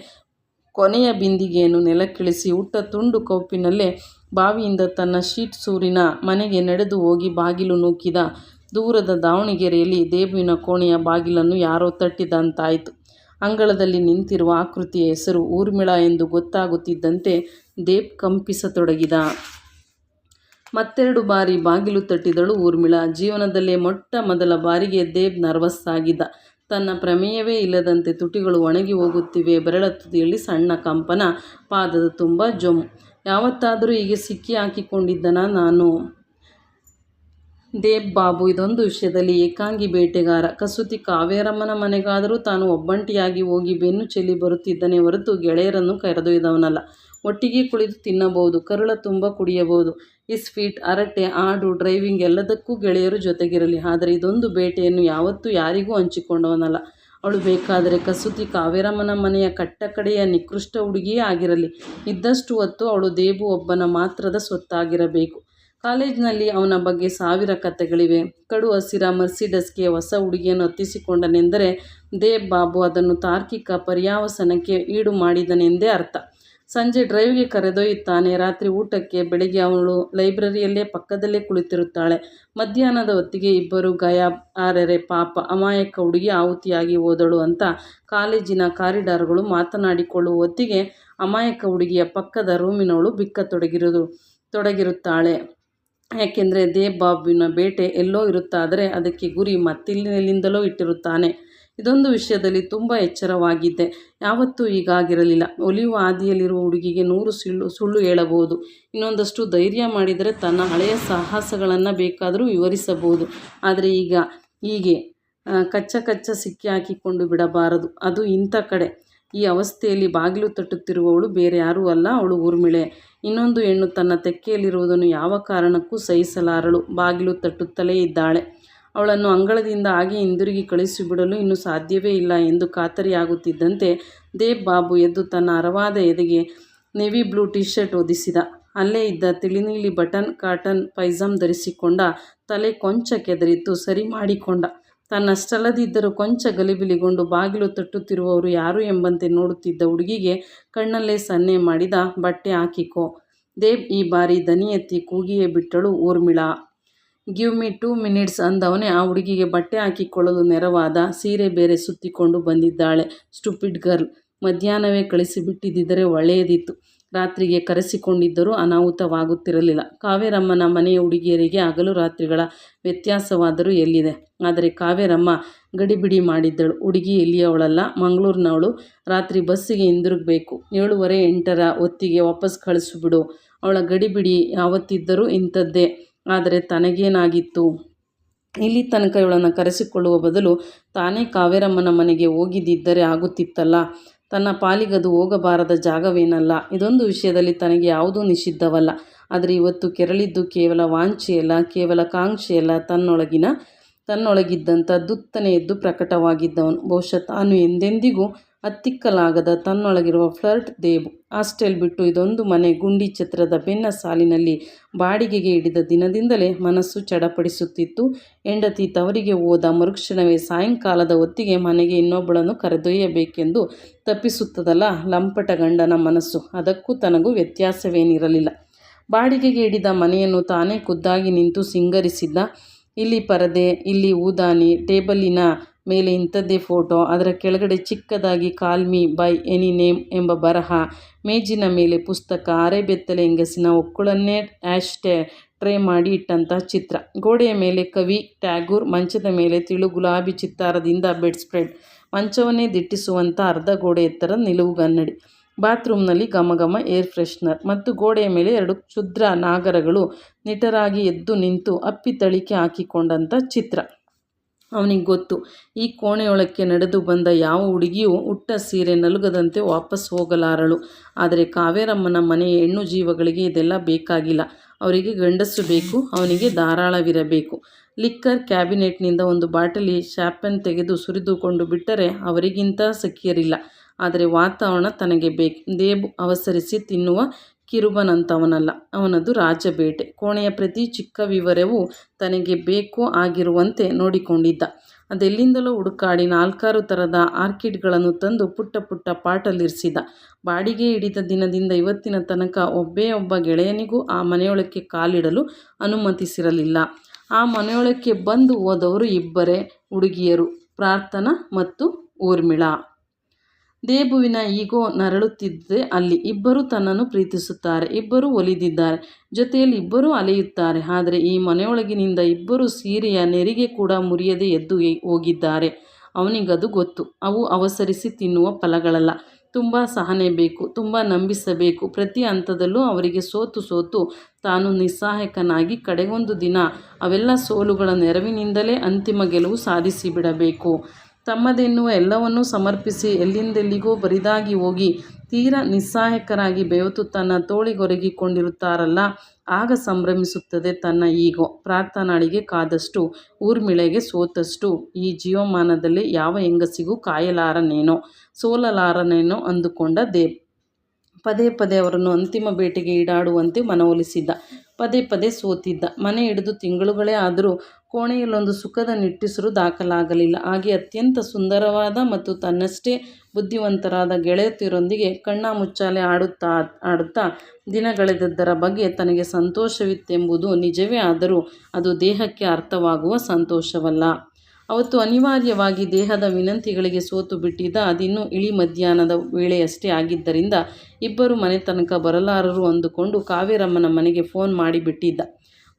ಕೊನೆಯ ಬಿಂದಿಗೆಯನ್ನು ನೆಲಕ್ಕಿಳಿಸಿ ಉಟ್ಟ ತುಂಡು ಕೌಪಿನಲ್ಲೇ ಬಾವಿಯಿಂದ ತನ್ನ ಶೀಟ್ ಸೂರಿನ ಮನೆಗೆ ನಡೆದು ಹೋಗಿ ಬಾಗಿಲು ನೂಕಿದ. ದೂರದ ದಾವಣಗೆರೆಯಲ್ಲಿ ದೇಬುವಿನ ಕೋಣೆಯ ಬಾಗಿಲನ್ನು ಯಾರೋ ತಟ್ಟಿದಂತಾಯಿತು. ಅಂಗಳದಲ್ಲಿ ನಿಂತಿರುವ ಆಕೃತಿಯ ಹೆಸರು ಊರ್ಮಿಳಾ ಎಂದು ಗೊತ್ತಾಗುತ್ತಿದ್ದಂತೆ ದೇಬ್ ಕಂಪಿಸತೊಡಗಿದ. ಮತ್ತೆರಡು ಬಾರಿ ಬಾಗಿಲು ತಟ್ಟಿದಳು ಊರ್ಮಿಳಾ. ಜೀವನದಲ್ಲೇ ಮೊಟ್ಟ ಮೊದಲ ಬಾರಿಗೆ ದೇಬ್ ನರ್ವಸ್ ಆಗಿದ್ದ. ತನ್ನ ಪ್ರಮೇಯವೇ ಇಲ್ಲದಂತೆ ತುಟಿಗಳು ಒಣಗಿ ಹೋಗುತ್ತಿವೆ, ಬೆರಳ ತುದಿಯಲ್ಲಿ ಸಣ್ಣ ಕಂಪನ, ಪಾದದ ತುಂಬ ಜೊಮ್. ಯಾವತ್ತಾದರೂ ಹೀಗೆ ಸಿಕ್ಕಿ ಹಾಕಿಕೊಂಡಿದ್ದನಾ ನಾನು? ದೇಬ್ ಬಾಬು ಇದೊಂದು ವಿಷಯದಲ್ಲಿ ಏಕಾಂಗಿ ಬೇಟೆಗಾರ. ಕಸೂತಿ ಕಾವೇರಮ್ಮನ ಮನೆಗಾದರೂ ತಾನು ಒಬ್ಬಂಟಿಯಾಗಿ ಹೋಗಿ ಬೆನ್ನು ಚೆಲ್ಲಿ ಬರುತ್ತಿದ್ದನೇ ಹೊರತು ಗೆಳೆಯರನ್ನು ಕರೆದೊಯ್ದವನಲ್ಲ. ಒಟ್ಟಿಗೆ ಕುಳಿತು ತಿನ್ನಬಹುದು, ಕರುಳ ತುಂಬ ಕುಡಿಯಬಹುದು. ಇಸ್ಪೀಟ್, ಹರಟೆ, ಹಾಡು, ಡ್ರೈವಿಂಗ್ ಎಲ್ಲದಕ್ಕೂ ಗೆಳೆಯರು ಜೊತೆಗಿರಲಿ. ಆದರೆ ಇದೊಂದು ಬೇಟೆಯನ್ನು ಯಾವತ್ತೂ ಯಾರಿಗೂ ಹಂಚಿಕೊಂಡವನಲ್ಲ. ಅವಳು ಬೇಕಾದರೆ ಕಸೂತಿ ಕಾವೇರಮ್ಮನ ಮನೆಯ ಕಟ್ಟಕಡೆಯ ನಿಕೃಷ್ಟ ಹುಡುಗಿಯೇ ಆಗಿರಲಿ. ಇದ್ದಷ್ಟು ಹೊತ್ತು ಅವಳು ದೇಬು ಒಬ್ಬನ ಮಾತ್ರದ ಸೊತ್ತಾಗಿರಬೇಕು. ಕಾಲೇಜಿನಲ್ಲಿ ಅವನ ಬಗ್ಗೆ 1000 ಕಥೆಗಳಿವೆ. ಕಡು ಹಸಿರ ಮರ್ಸಿಡಸ್ಗೆ ಹೊಸ ಹುಡುಗಿಯನ್ನು ಹತ್ತಿಸಿಕೊಂಡನೆಂದರೆ ದೇಬ್ ಬಾಬು ಅದನ್ನು ತಾರ್ಕಿಕ ಪರ್ಯಾವಸನಕ್ಕೆ ಈಡು ಮಾಡಿದನೆಂದೇ ಅರ್ಥ. ಸಂಜೆ ಡ್ರೈವ್ಗೆ ಕರೆದೊಯ್ಯುತ್ತಾನೆ, ರಾತ್ರಿ ಊಟಕ್ಕೆ. ಬೆಳಿಗ್ಗೆ ಅವಳು ಲೈಬ್ರರಿಯಲ್ಲೇ ಪಕ್ಕದಲ್ಲೇ ಕುಳಿತಿರುತ್ತಾಳೆ. ಮಧ್ಯಾಹ್ನದ ಹೊತ್ತಿಗೆ ಇಬ್ಬರು ಗಾಯಬ್. ಆರರೆ ಪಾಪ, ಅಮಾಯಕ ಹುಡುಗಿ ಆಹುತಿಯಾಗಿ ಹೋದಳು ಅಂತ ಕಾಲೇಜಿನ ಕಾರಿಡಾರ್ಗಳು ಮಾತನಾಡಿಕೊಳ್ಳುವ ಹೊತ್ತಿಗೆ ಅಮಾಯಕ ಹುಡುಗಿಯ ಪಕ್ಕದ ರೂಮಿನವಳು ತೊಡಗಿರುತ್ತಾಳೆ. ಯಾಕೆಂದರೆ ದೇಬ್ ಬಾಬುವಿನ ಬೇಟೆ ಎಲ್ಲೋ ಇರುತ್ತಾದರೆ ಅದಕ್ಕೆ ಗುರಿ ಮತ್ತೆಲ್ಲಿಂದಲೋ ಇಟ್ಟಿರುತ್ತಾನೆ. ಇದೊಂದು ವಿಷಯದಲ್ಲಿ ತುಂಬ ಎಚ್ಚರವಾಗಿದ್ದೆ. ಯಾವತ್ತೂ ಹೀಗಾಗಿರಲಿಲ್ಲ. ಒಲಿಯುವ ಹಾದಿಯಲ್ಲಿರುವ ಹುಡುಗಿಗೆ 100 ಸುಳ್ಳು ಹೇಳಬಹುದು. ಇನ್ನೊಂದಷ್ಟು ಧೈರ್ಯ ಮಾಡಿದರೆ ತನ್ನ ಹಳೆಯ ಸಾಹಸಗಳನ್ನು ಬೇಕಾದರೂ ವಿವರಿಸಬಹುದು. ಆದರೆ ಹೀಗೆ ಕಚ್ಚ ಸಿಕ್ಕಿ ಹಾಕಿಕೊಂಡು ಬಿಡಬಾರದು. ಅದು ಇಂಥ ಕಡೆ. ಈ ಅವಸ್ಥೆಯಲ್ಲಿ ಬಾಗಿಲು ತಟ್ಟುತ್ತಿರುವವಳು ಬೇರೆ ಯಾರೂ ಅಲ್ಲ, ಅವಳು ಊರ್ಮಿಳೆ. ಇನ್ನೊಂದು ಹೆಣ್ಣು ತನ್ನ ತೆಕ್ಕೆಯಲ್ಲಿರುವುದನ್ನು ಯಾವ ಕಾರಣಕ್ಕೂ ಸಹಿಸಲಾರಳು. ಬಾಗಿಲು ತಟ್ಟುತ್ತಲೇ ಇದ್ದಾಳೆ. ಅವಳನ್ನು ಅಂಗಳದಿಂದ ಹಾಗೆ ಹಿಂದಿರುಗಿ ಕಳಿಸಿಬಿಡಲು ಇನ್ನು ಸಾಧ್ಯವೇ ಇಲ್ಲ ಎಂದು ಖಾತರಿಯಾಗುತ್ತಿದ್ದಂತೆ ದೇಬ್ ಬಾಬು ಎದ್ದು ತನ್ನ ಹರವಾದ ಎದೆಗೆ ನೇವಿ ಬ್ಲೂ ಟೀ ಶರ್ಟ್ ಹೊದಿಸಿದ. ಅಲ್ಲೇ ಇದ್ದ ತಿಳಿನೀಲಿ ಬಟನ್ ಕಾಟನ್ ಪೈಜಾಮ್ ಧರಿಸಿಕೊಂಡ. ತಲೆ ಕೊಂಚ ಕೆದರಿತ್ತು, ಸರಿ ಮಾಡಿಕೊಂಡ. ತನ್ನಷ್ಟಲ್ಲದಿದ್ದರೂ ಕೊಂಚ ಗಲಿಬಿಲಿಗೊಂಡು ಬಾಗಿಲು ತಟ್ಟುತ್ತಿರುವವರು ಯಾರು ಎಂಬಂತೆ ನೋಡುತ್ತಿದ್ದ ಹುಡುಗಿಗೆ ಕಣ್ಣಲ್ಲೇ ಸನ್ನೆ ಮಾಡಿದ. ಬಟ್ಟೆ ಹಾಕಿಕೋ. ದೇಬ್ ಈ ಬಾರಿ ದನಿ ಎತ್ತಿ ಕೂಗಿಯೇ ಬಿಟ್ಟಳು ಊರ್ಮಿಳಾ. ಗಿವ್ ಮಿ 2 minutes ಅಂದವನೇ ಆ ಹುಡುಗಿಗೆ ಬಟ್ಟೆ ಹಾಕಿಕೊಳ್ಳಲು ನೆರವಾದ. ಸೀರೆ ಬೇರೆ ಸುತ್ತಿಕೊಂಡು ಬಂದಿದ್ದಾಳೆ. Stupid girl. ಮಧ್ಯಾಹ್ನವೇ ಕಳಿಸಿಬಿಟ್ಟಿದ್ದರೆ ಒಳ್ಳೆಯದಿತ್ತು. ರಾತ್ರಿಗೆ ಕರೆಸಿಕೊಂಡಿದ್ದರೂ ಅನಾಹುತವಾಗುತ್ತಿರಲಿಲ್ಲ. ಕಾವೇರಮ್ಮನ ಮನೆಯ ಹುಡುಗಿಯರಿಗೆ ಹಗಲು ರಾತ್ರಿಗಳ ವ್ಯತ್ಯಾಸವಾದರೂ ಎಲ್ಲಿದೆ? ಆದರೆ ಕಾವೇರಮ್ಮ ಗಡಿಬಿಡಿ ಮಾಡಿದ್ದಳು. ಹುಡುಗಿ ಎಲ್ಲಿಯವಳಲ್ಲ, ಮಂಗಳೂರಿನವಳು. ರಾತ್ರಿ ಬಸ್ಸಿಗೆ ಹಿಂದಿರುಗಬೇಕು. 7:30 8 ಹೊತ್ತಿಗೆ ವಾಪಸ್ ಕಳಿಸಿಬಿಡು. ಅವಳ ಗಡಿಬಿಡಿ ಯಾವತ್ತಿದ್ದರೂ ಇಂಥದ್ದೇ. ಆದರೆ ತನಗೇನಾಗಿತ್ತು? ಇಲ್ಲಿ ತನಕ ಇವಳನ್ನು ಕರೆಸಿಕೊಳ್ಳುವ ಬದಲು ತಾನೇ ಕಾವೇರಮ್ಮನ ಮನೆಗೆ ಹೋಗಿದ್ದಿದ್ದರೆ ಆಗುತ್ತಿತ್ತಲ್ಲ. ತನ್ನ ಪಾಲಿಗದು ಹೋಗಬಾರದ ಜಾಗವೇನಲ್ಲ. ಇದೊಂದು ವಿಷಯದಲ್ಲಿ ತನಗೆ ಯಾವುದೂ ನಿಷಿದ್ಧವಲ್ಲ. ಆದರೆ ಇವತ್ತು ಕೆರಳಿದ್ದು ಕೇವಲ ವಾಂಛೆಯಲ್ಲ, ಕೇವಲ ಕಾಂಕ್ಷೆಯಲ್ಲ, ತನ್ನೊಳಗಿದ್ದಂಥ ದುತ್ತನೆ ಎದ್ದು ಪ್ರಕಟವಾಗಿದ್ದವನು. ಬಹುಶಃ ತಾನು ಎಂದೆಂದಿಗೂ ಹತ್ತಿಕ್ಕಲಾಗದ ತನ್ನೊಳಗಿರುವ ಫ್ಲರ್ಟ್ ದೇಬು. ಹಾಸ್ಟೆಲ್ ಬಿಟ್ಟು ಇದೊಂದು ಮನೆ ಗುಂಡಿ ಛತ್ರದ ಬೆನ್ನ ಸಾಲಿನಲ್ಲಿ ಬಾಡಿಗೆಗೆ ಹಿಡಿದ ದಿನದಿಂದಲೇ ಮನಸ್ಸು ಚಡಪಡಿಸುತ್ತಿತ್ತು. ಹೆಂಡತಿ ತವರಿಗೆ ಹೋದ ಮರುಕ್ಷಣವೇ ಸಾಯಂಕಾಲದ ಹೊತ್ತಿಗೆ ಮನೆಗೆ ಇನ್ನೊಬ್ಬಳನ್ನು ಕರೆದೊಯ್ಯಬೇಕೆಂದು ತಪ್ಪಿಸುತ್ತದಲ್ಲ ಲಂಪಟ ಗಂಡನ ಮನಸ್ಸು. ಅದಕ್ಕೂ ತನಗೂ ವ್ಯತ್ಯಾಸವೇನಿರಲಿಲ್ಲ. ಬಾಡಿಗೆಗೆ ಹಿಡಿದ ಮನೆಯನ್ನು ತಾನೇ ಖುದ್ದಾಗಿ ನಿಂತು ಸಿಂಗರಿಸಿದ್ದ. ಇಲ್ಲಿ ಪರದೆ, ಇಲ್ಲಿ ಊದಾನಿ, ಟೇಬಲಿನ ಮೇಲೆ ಇಂಥದ್ದೇ ಫೋಟೋ, ಅದರ ಕೆಳಗಡೆ ಚಿಕ್ಕದಾಗಿ call me by any name ಎಂಬ ಬರಹ, ಮೇಜಿನ ಮೇಲೆ ಪುಸ್ತಕ, ಅರೆಬೆತ್ತಲೆ ಹೆಂಗಸಿನ ಒಕ್ಕುಳನ್ನೇ ಆ್ಯಶ್ ಟ್ರೇ ಮಾಡಿ ಇಟ್ಟಂತಹ ಚಿತ್ರ. ಗೋಡೆಯ ಮೇಲೆ ಕವಿ ಟ್ಯಾಗೂರ್, ಮಂಚದ ಮೇಲೆ ತಿಳು ಗುಲಾಬಿ ಚಿತ್ತಾರದಿಂದ ಬೆಡ್ ಸ್ಪ್ರೆಡ್, ಮಂಚವನ್ನೇ ದಿಟ್ಟಿಸುವಂಥ ಅರ್ಧ ಗೋಡೆ ಎತ್ತರ ನಿಲುವುಗನ್ನಡಿ, ಬಾತ್ರೂಮ್ನಲ್ಲಿ ಘಮಘಮ ಏರ್ ಫ್ರೆಶ್ನರ್ ಮತ್ತು ಗೋಡೆಯ ಮೇಲೆ 2 ಕ್ಷುದ್ರ ನಾಗರಗಳು ನಿಟರಾಗಿ ಎದ್ದು ನಿಂತು ಅಪ್ಪಿತಳಿಕೆ ಹಾಕಿಕೊಂಡಂಥ ಚಿತ್ರ. ಅವನಿಗೆ ಗೊತ್ತು, ಈ ಕೋಣೆಯೊಳಕ್ಕೆ ನಡೆದು ಬಂದ ಯಾವ ಹುಡುಗಿಯೂ ಉಟ್ಟ ಸೀರೆ ನಲುಗದಂತೆ ವಾಪಸ್ ಹೋಗಲಾರಳು. ಆದರೆ ಕಾವೇರಮ್ಮನ ಮನೆಯ ಹೆಣ್ಣು ಜೀವಗಳಿಗೆ ಇದೆಲ್ಲ ಬೇಕಾಗಿಲ್ಲ. ಅವರಿಗೆ ಗಂಡಸು ಬೇಕು, ಅವನಿಗೆ ಧಾರಾಳವಿರಬೇಕು. ಲಿಕ್ಕರ್ ಕ್ಯಾಬಿನೆಟ್ನಿಂದ ಒಂದು ಬಾಟಲಿ ಶ್ಯಾಂಪೇನ್ ತೆಗೆದು ಸುರಿದುಕೊಂಡು ಬಿಟ್ಟರೆ ಅವರಿಗಿಂತ ಸಖಿಯರಿಲ್ಲ. ಆದರೆ ವಾತಾವರಣ ತನಗೆ ಬೇಕು. ದೇಬ್ ಅವಸರಿಸಿ ತಿನ್ನುವ ಕಿರುಬನಂತವನಲ್ಲ. ಅವನದು ರಾಜಬೇಟೆ. ಕೋಣೆಯ ಪ್ರತಿ ಚಿಕ್ಕ ವಿವರವೂ ತನಗೆ ಬೇಕೋ ಆಗಿರುವಂತೆ ನೋಡಿಕೊಂಡಿದ್ದ. ಅದೆಲ್ಲಿಂದಲೋ ಹುಡುಕಾಡಿ 4-6 ಥರದ ಆರ್ಕಿಡ್ಗಳನ್ನು ತಂದು ಪುಟ್ಟ ಪುಟ್ಟ ಪಾಟಲ್ಲಿರಿಸಿದ. ಬಾಡಿಗೆ ಹಿಡಿದ ದಿನದಿಂದ ಇವತ್ತಿನ ತನಕ ಒಬ್ಬೇ ಒಬ್ಬ ಗೆಳೆಯನಿಗೂ ಆ ಮನೆಯೊಳಕ್ಕೆ ಕಾಲಿಡಲು ಅನುಮತಿಸಿರಲಿಲ್ಲ. ಆ ಮನೆಯೊಳಕ್ಕೆ ಬಂದು ಹೋದವರು 2 ಹುಡುಗಿಯರು, ಪ್ರಾರ್ಥನಾ ಮತ್ತು ಊರ್ಮಿಳಾ. ದೇಬುವಿನ ಈಗೋ ನರಳುತ್ತಿದ್ದೆ ಅಲ್ಲಿ. ಇಬ್ಬರೂ ತನ್ನನ್ನು ಪ್ರೀತಿಸುತ್ತಾರೆ, ಇಬ್ಬರೂ ಒಲಿದಿದ್ದಾರೆ, ಜೊತೆಯಲ್ಲಿ ಇಬ್ಬರೂ ಅಲೆಯುತ್ತಾರೆ. ಆದರೆ ಈ ಮನೆಯೊಳಗಿನಿಂದ ಇಬ್ಬರೂ ಸೀರೆಯ ನೆರಿಗೆ ಕೂಡ ಮುರಿಯದೆ ಎದ್ದು ಹೋಗಿದ್ದಾರೆ. ಅವನಿಗದು ಗೊತ್ತು. ಅವು ಅವಸರಿಸಿ ತಿನ್ನುವ ಫಲಗಳಲ್ಲ. ತುಂಬ ಸಹನೆ ಬೇಕು, ತುಂಬ ನಂಬಿಸಬೇಕು. ಪ್ರತಿ ಹಂತದಲ್ಲೂ ಅವರಿಗೆ ಸೋತು ತಾನು ನಿಸ್ಸಹಾಯಕನಾಗಿ ಕಡೆಗೊಂದು ದಿನ ಅವೆಲ್ಲ ಸೋಲುಗಳ ನೆರವಿನಿಂದಲೇ ಅಂತಿಮ ಗೆಲುವು ಸಾಧಿಸಿಬಿಡಬೇಕು. ತಮ್ಮದೆನ್ನುವ ಎಲ್ಲವನ್ನೂ ಸಮರ್ಪಿಸಿ ಎಲ್ಲಿಂದೆಲ್ಲಿಗೋ ಬರಿದಾಗಿ ಹೋಗಿ ತೀರ ನಿಸ್ಸಹಾಯಕರಾಗಿ ಬೆವೆತು ತನ್ನ ತೋಳಿಗೊರಗಿಕೊಂಡಿರುತ್ತಾರಲ್ಲ, ಆಗ ಸಂಭ್ರಮಿಸುತ್ತದೆ ತನ್ನ ಈಗೋ. ಪ್ರಾರ್ಥನಾಳಿಗೆ ಕಾದಷ್ಟು, ಊರ್ಮಿಳೆಗೆ ಸೋತಷ್ಟು ಈ ಜೀವಮಾನದಲ್ಲಿ ಯಾವ ಹೆಂಗಸಿಗೂ ಕಾಯಲಾರನೇನೋ, ಸೋಲಲಾರನೇನೋ ಅಂದುಕೊಂಡ ದೇಬ್ ಪದೇ ಪದೇ ಅವರನ್ನು ಅಂತಿಮ ಬೇಟೆಗೆ ಈಡಾಡುವಂತೆ ಮನವೊಲಿಸಿದ್ದ. ಪದೇ ಪದೇ ಸೋತಿದ್ದ. ಮನೆ ಹಿಡಿದು ತಿಂಗಳುಗಳೇ ಆದರೂ ಕೋಣೆಯಲ್ಲೊಂದು ಸುಖದ ನಿಟ್ಟುಸಿರು ದಾಖಲಾಗಲಿಲ್ಲ. ಹಾಗೆ ಅತ್ಯಂತ ಸುಂದರವಾದ ಮತ್ತು ತನ್ನಷ್ಟೇ ಬುದ್ಧಿವಂತರಾದ ಗೆಳತಿಯರೊಂದಿಗೆ ಕಣ್ಣಾಮುಚ್ಚಾಲೆ ಆಡುತ್ತಾ ದಿನಗಳೆದದ್ದರ ಬಗ್ಗೆ ತನಗೆ ಸಂತೋಷವಿತ್ತೆಂಬುದು ನಿಜವೇ. ಆದರೂ ಅದು ದೇಹಕ್ಕೆ ಅರ್ಥವಾಗುವ ಸಂತೋಷವಲ್ಲ. ಅವತ್ತು ಅನಿವಾರ್ಯವಾಗಿ ದೇಹದ ವಿನಂತಿಗಳಿಗೆ ಸೋತು ಬಿಟ್ಟಿದ್ದ. ಅದಿನ್ನೂ ಇಳಿ ಮಧ್ಯಾಹ್ನದ ವೇಳೆಯಷ್ಟೇ ಆಗಿದ್ದರಿಂದ ಇಬ್ಬರು ಮನೆ ತನಕ ಬರಲಾರರು ಅಂದುಕೊಂಡು ಕಾವೇರಮ್ಮನ ಮನೆಗೆ ಫೋನ್ ಮಾಡಿಬಿಟ್ಟಿದ್ದ.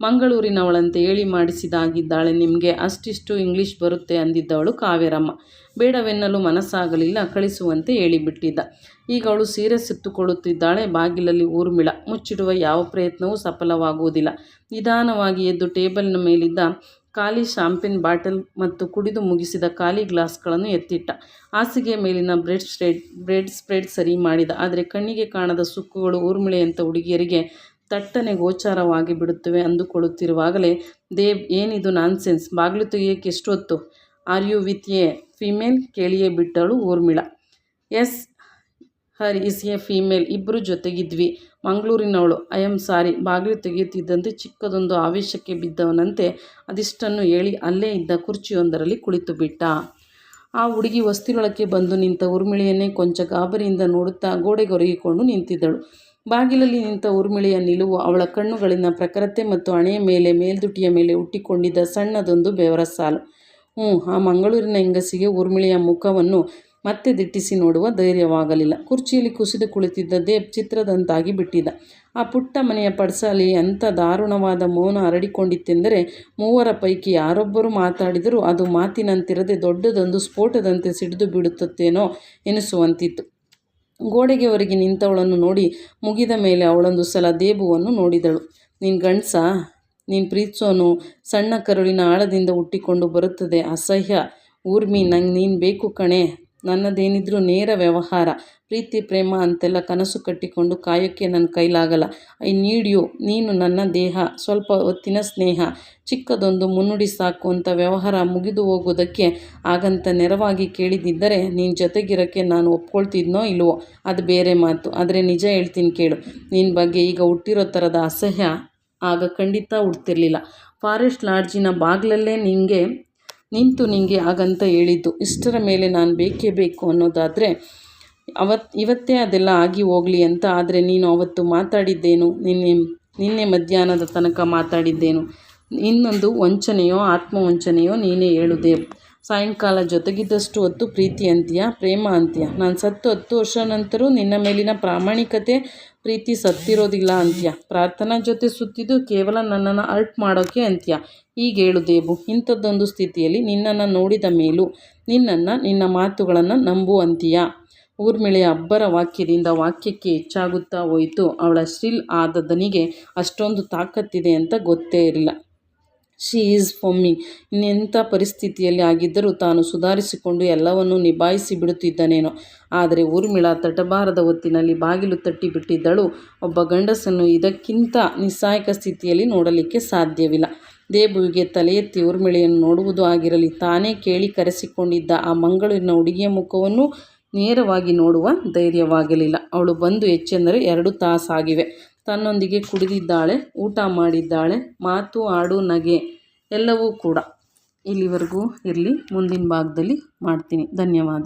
ಮಂಗಳೂರಿನವಳಂತೆ ಹೇಳಿ ಮಾಡಿಸಿದಾಗಿದ್ದಾಳೆ. ನಿಮಗೆ ಅಷ್ಟಿಷ್ಟು ಇಂಗ್ಲೀಷ್ ಬರುತ್ತೆ ಅಂದಿದ್ದವಳು ಕಾವೇರಮ್ಮ. ಬೇಡವೆನ್ನಲು ಮನಸ್ಸಾಗಲಿಲ್ಲ, ಕಳಿಸುವಂತೆ ಹೇಳಿಬಿಟ್ಟಿದ್ದ. ಈಗ ಅವಳು ಸೀರೆ ಸುತ್ತುಕೊಳ್ಳುತ್ತಿದ್ದಾಳೆ. ಬಾಗಿಲಲ್ಲಿ ಊರ್ಮಿಳ. ಮುಚ್ಚಿಡುವ ಯಾವ ಪ್ರಯತ್ನವೂ ಸಫಲವಾಗುವುದಿಲ್ಲ. ನಿಧಾನವಾಗಿ ಎದ್ದು ಟೇಬಲ್ನ ಮೇಲಿದ್ದ ಖಾಲಿ ಶಾಂಪೇನ್ ಬಾಟಲ್ ಮತ್ತು ಕುಡಿದು ಮುಗಿಸಿದ ಖಾಲಿ ಗ್ಲಾಸ್ಗಳನ್ನು ಎತ್ತಿಟ್ಟ. ಹಾಸಿಗೆಯ ಮೇಲಿನ ಬ್ರೆಡ್ ಸ್ಪ್ರೆಡ್ ಸರಿ ಮಾಡಿದ. ಆದರೆ ಕಣ್ಣಿಗೆ ಕಾಣದ ಸುಕ್ಕುಗಳು ಊರ್ಮಿಳೆಯಂಥ ಹುಡುಗಿಯರಿಗೆ ತಟ್ಟನೆ ಗೋಚಾರವಾಗಿ ಬಿಡುತ್ತವೆ ಅಂದುಕೊಳ್ಳುತ್ತಿರುವಾಗಲೇ ದೇಬ್, ಏನಿದು ನಾನ್ಸೆನ್ಸ್, ಬಾಗಿಲು ತೆಗೆಯೋಕ್ಕೆ ಎಷ್ಟೊತ್ತು, are you with a female ಕೇಳಿಯೇ ಬಿಟ್ಟಳು Urmila. Yes, her is a female. ಇಬ್ಬರು ಜೊತೆಗಿದ್ವಿ. ಮಂಗಳೂರಿನವಳು. I am sorry. ಬಾಗಿಲು ತೆಗೆಯುತ್ತಿದ್ದಂತೆ ಚಿಕ್ಕದೊಂದು ಆವೇಶಕ್ಕೆ ಬಿದ್ದವನಂತೆ ಅದಿಷ್ಟನ್ನು ಹೇಳಿ ಅಲ್ಲೇ ಇದ್ದ ಕುರ್ಚಿಯೊಂದರಲ್ಲಿ ಕುಳಿತು ಬಿಟ್ಟ. ಆ ಹುಡುಗಿ ಹೊಸ್ತಿಲೊಳಕ್ಕೆ ಬಂದು ನಿಂತ ಊರ್ಮಿಳೆಯನ್ನೇ ಕೊಂಚ ಗಾಬರಿಯಿಂದ ನೋಡುತ್ತಾ ಗೋಡೆಗೊರಗಿಕೊಂಡು ನಿಂತಿದ್ದಳು. ಬಾಗಿಲಲ್ಲಿ ನಿಂತ ಊರ್ಮಿಳೆಯ ನಿಲುವು, ಅವಳ ಕಣ್ಣುಗಳಿನ ಪ್ರಖರತೆ ಮತ್ತು ಹಣೆಯ ಮೇಲೆ ಮೇಲ್ದುಟಿಯ ಮೇಲೆ ಹುಟ್ಟಿಕೊಂಡಿದ್ದ ಸಣ್ಣದೊಂದು ಬೆವರ ಸಾಲು. ಆ ಮಂಗಳೂರಿನ ಹೆಂಗಸಿಗೆ ಊರ್ಮಿಳೆಯ ಮುಖವನ್ನು ಮತ್ತೆ ದಿಟ್ಟಿಸಿ ನೋಡುವ ಧೈರ್ಯವಾಗಲಿಲ್ಲ. ಕುರ್ಚಿಯಲ್ಲಿ ಕುಸಿದು ಕುಳಿತಿದ್ದ ದೇಬ್ ಚಿತ್ರದಂತಾಗಿ ಬಿಟ್ಟಿದ್ದ. ಆ ಪುಟ್ಟ ಮನೆಯ ಪಡಸಾಲಿ ಎಂಥ ದಾರುಣವಾದ ಮೌನ ಹರಡಿಕೊಂಡಿತ್ತೆಂದರೆ, ಮೂವರ ಪೈಕಿ ಯಾರೊಬ್ಬರು ಮಾತಾಡಿದರೂ ಅದು ಮಾತಿನಂತಿರದೆ ದೊಡ್ಡದೊಂದು ಸ್ಫೋಟದಂತೆ ಸಿಡಿದು ಬಿಡುತ್ತೇನೋ ಎನಿಸುವಂತಿತ್ತು. ಗೋಡೆಗೆ ಒರಗಿ ನಿಂತವಳನ್ನು ನೋಡಿ ಮುಗಿದ ಮೇಲೆ ಅವಳೊಂದು ಸಲ ದೇಬುವನ್ನು ನೋಡಿದಳು. ನೀನು ಗಂಡ್ಸಾ? ನೀನು ಪ್ರೀತಿಸೋನು ಸಣ್ಣ ಕರುಳಿನ ಆಳದಿಂದ ಹುಟ್ಟಿಕೊಂಡು ಬರುತ್ತದೆ. ಅಸಹ್ಯ. ಊರ್ಮಿ, ನಂಗೆ ನೀನು ಬೇಕು ಕಣೆ. ನನ್ನದೇನಿದ್ರೂ ನೇರ ವ್ಯವಹಾರ. ಪ್ರೀತಿ ಪ್ರೇಮ ಅಂತೆಲ್ಲ ಕನಸು ಕಟ್ಟಿಕೊಂಡು ಕಾಯೋಕ್ಕೆ ನನ್ನ ಕೈಲಾಗಲ್ಲ. I need you. ನೀನು ನನ್ನ ದೇಹ, ಸ್ವಲ್ಪ ಹೊತ್ತಿನ ಸ್ನೇಹ, ಚಿಕ್ಕದೊಂದು ಮುನ್ನುಡಿ ಸಾಕು ಅಂತ ವ್ಯವಹಾರ ಮುಗಿದು ಹೋಗೋದಕ್ಕೆ ಆಗಂತ ನೆರವಾಗಿ ಕೇಳಿದಿದ್ದರೆ ನೀನು ಜೊತೆಗಿರೋಕ್ಕೆ ನಾನು ಒಪ್ಕೊಳ್ತಿದ್ನೋ ಇಲ್ವೋ ಅದು ಬೇರೆ ಮಾತು. ಆದರೆ ನಿಜ ಹೇಳ್ತೀನಿ ಕೇಳು. ನಿನ್ನ ಬಗ್ಗೆ ಈಗ ಹುಟ್ಟಿರೋ ಥರದ ಅಸಹ್ಯ ಆಗ ಖಂಡಿತ ಹುಡ್ತಿರ್ಲಿಲ್ಲ. ಫಾರೆಸ್ಟ್ ಲಾಡ್ಜಿನ ಬಾಗಿಲಲ್ಲೇ ನಿಂತು ನಿಂಗೆ ಹಾಗಂತ ಹೇಳಿದ್ದು. ಇಷ್ಟರ ಮೇಲೆ ನಾನು ಬೇಕೇ ಬೇಕು ಅನ್ನೋದಾದರೆ ಇವತ್ತೇ ಅದೆಲ್ಲ ಆಗಿ ಹೋಗಲಿ ಅಂತ. ಆದರೆ ನೀನು ಅವತ್ತು ಮಾತಾಡಿದ್ದೇನು? ನಿನ್ನೆ ಮಧ್ಯಾಹ್ನದ ತನಕ ಮಾತಾಡಿದ್ದೇನು? ಇನ್ನೊಂದು ವಂಚನೆಯೋ ಆತ್ಮವಂಚನೆಯೋ ನೀನೇ ಹೇಳು ದೇವ್. ಸಾಯಂಕಾಲ ಜೊತೆಗಿದ್ದಷ್ಟು ಹೊತ್ತು ಪ್ರೀತಿ ಅಂತೀಯ, ಪ್ರೇಮ ಅಂತೀಯ. ನಾನು ಸತ್ತು 10 ವರ್ಷ ನಂತರ ನಿನ್ನ ಮೇಲಿನ ಪ್ರಾಮಾಣಿಕತೆ ಪ್ರೀತಿ ಸತ್ತಿರೋದಿಲ್ಲ ಅಂತೀಯ. ಪ್ರಾರ್ಥನಾ ಜೊತೆ ಸುತ್ತಿದ್ದು ಕೇವಲ ನನ್ನನ್ನು ಹರ್ಟ್ ಮಾಡೋಕ್ಕೆ ಅಂತೀಯ. ಈಗ ಹೇಳು ದೇಬು, ಇಂಥದ್ದೊಂದು ಸ್ಥಿತಿಯಲ್ಲಿ ನಿನ್ನನ್ನು ನೋಡಿದ ಮೇಲೂ ನಿನ್ನ ಮಾತುಗಳನ್ನು ನಂಬು ಅಂತೀಯ. ಊರ್ಮಿಳೆಯ ಅಬ್ಬರ ವಾಕ್ಯದಿಂದ ವಾಕ್ಯಕ್ಕೆ ಹೆಚ್ಚಾಗುತ್ತಾ ಹೋಯಿತು. ಅವಳ ಶ್ರಿಲ್ ಆದ ದನಿಗೆ ಅಷ್ಟೊಂದು ತಾಕತ್ತಿದೆ ಅಂತ ಗೊತ್ತೇ ಇರಲಿಲ್ಲ. She is ಫಮ್ಮಿಂಗ್. ಇನ್ನೆಂಥ ಪರಿಸ್ಥಿತಿಯಲ್ಲಿ ಆಗಿದ್ದರೂ ತಾನು ಸುಧಾರಿಸಿಕೊಂಡು ಎಲ್ಲವನ್ನೂ ನಿಭಾಯಿಸಿ ಬಿಡುತ್ತಿದ್ದನೇನೋ. ಆದರೆ ಊರ್ಮಿಳಾ ತಟಭಾರದ ಹೊತ್ತಿನಲ್ಲಿ ಬಾಗಿಲು ತಟ್ಟಿಬಿಟ್ಟಿದ್ದಳು. ಒಬ್ಬ ಗಂಡಸನ್ನು ಇದಕ್ಕಿಂತ ನಿಸ್ಸಹಾಯಕ ಸ್ಥಿತಿಯಲ್ಲಿ ನೋಡಲಿಕ್ಕೆ ಸಾಧ್ಯವಿಲ್ಲ. ದೇಬುವಿಗೆ ತಲೆ ಎತ್ತಿ ಊರ್ಮಿಳೆಯನ್ನು ನೋಡುವುದು ಆಗಿರಲಿ, ತಾನೇ ಕೇಳಿ ಕರೆಸಿಕೊಂಡಿದ್ದ ಆ ಮಂಗಳೂರಿನ ಹುಡುಗಿಯ ಮುಖವನ್ನು ನೇರವಾಗಿ ನೋಡುವ ಧೈರ್ಯವಾಗಲಿಲ್ಲ. ಅವಳು ಬಂದು ಹೆಚ್ಚೆಂದರೆ 2 ತಾಸಾಗಿವೆ. ತನ್ನೊಂದಿಗೆ ಕುಡಿದಿದ್ದಾಳೆ, ಊಟ ಮಾಡಿದ್ದಾಳೆ, ಮಾತು ಹಾಡು ನಗೆ ಎಲ್ಲವೂ ಕೂಡ. ಇಲ್ಲಿವರೆಗೂ ಇರಲಿ, ಮುಂದಿನ ಭಾಗದಲ್ಲಿ ಮಾಡ್ತೀನಿ. ಧನ್ಯವಾದ.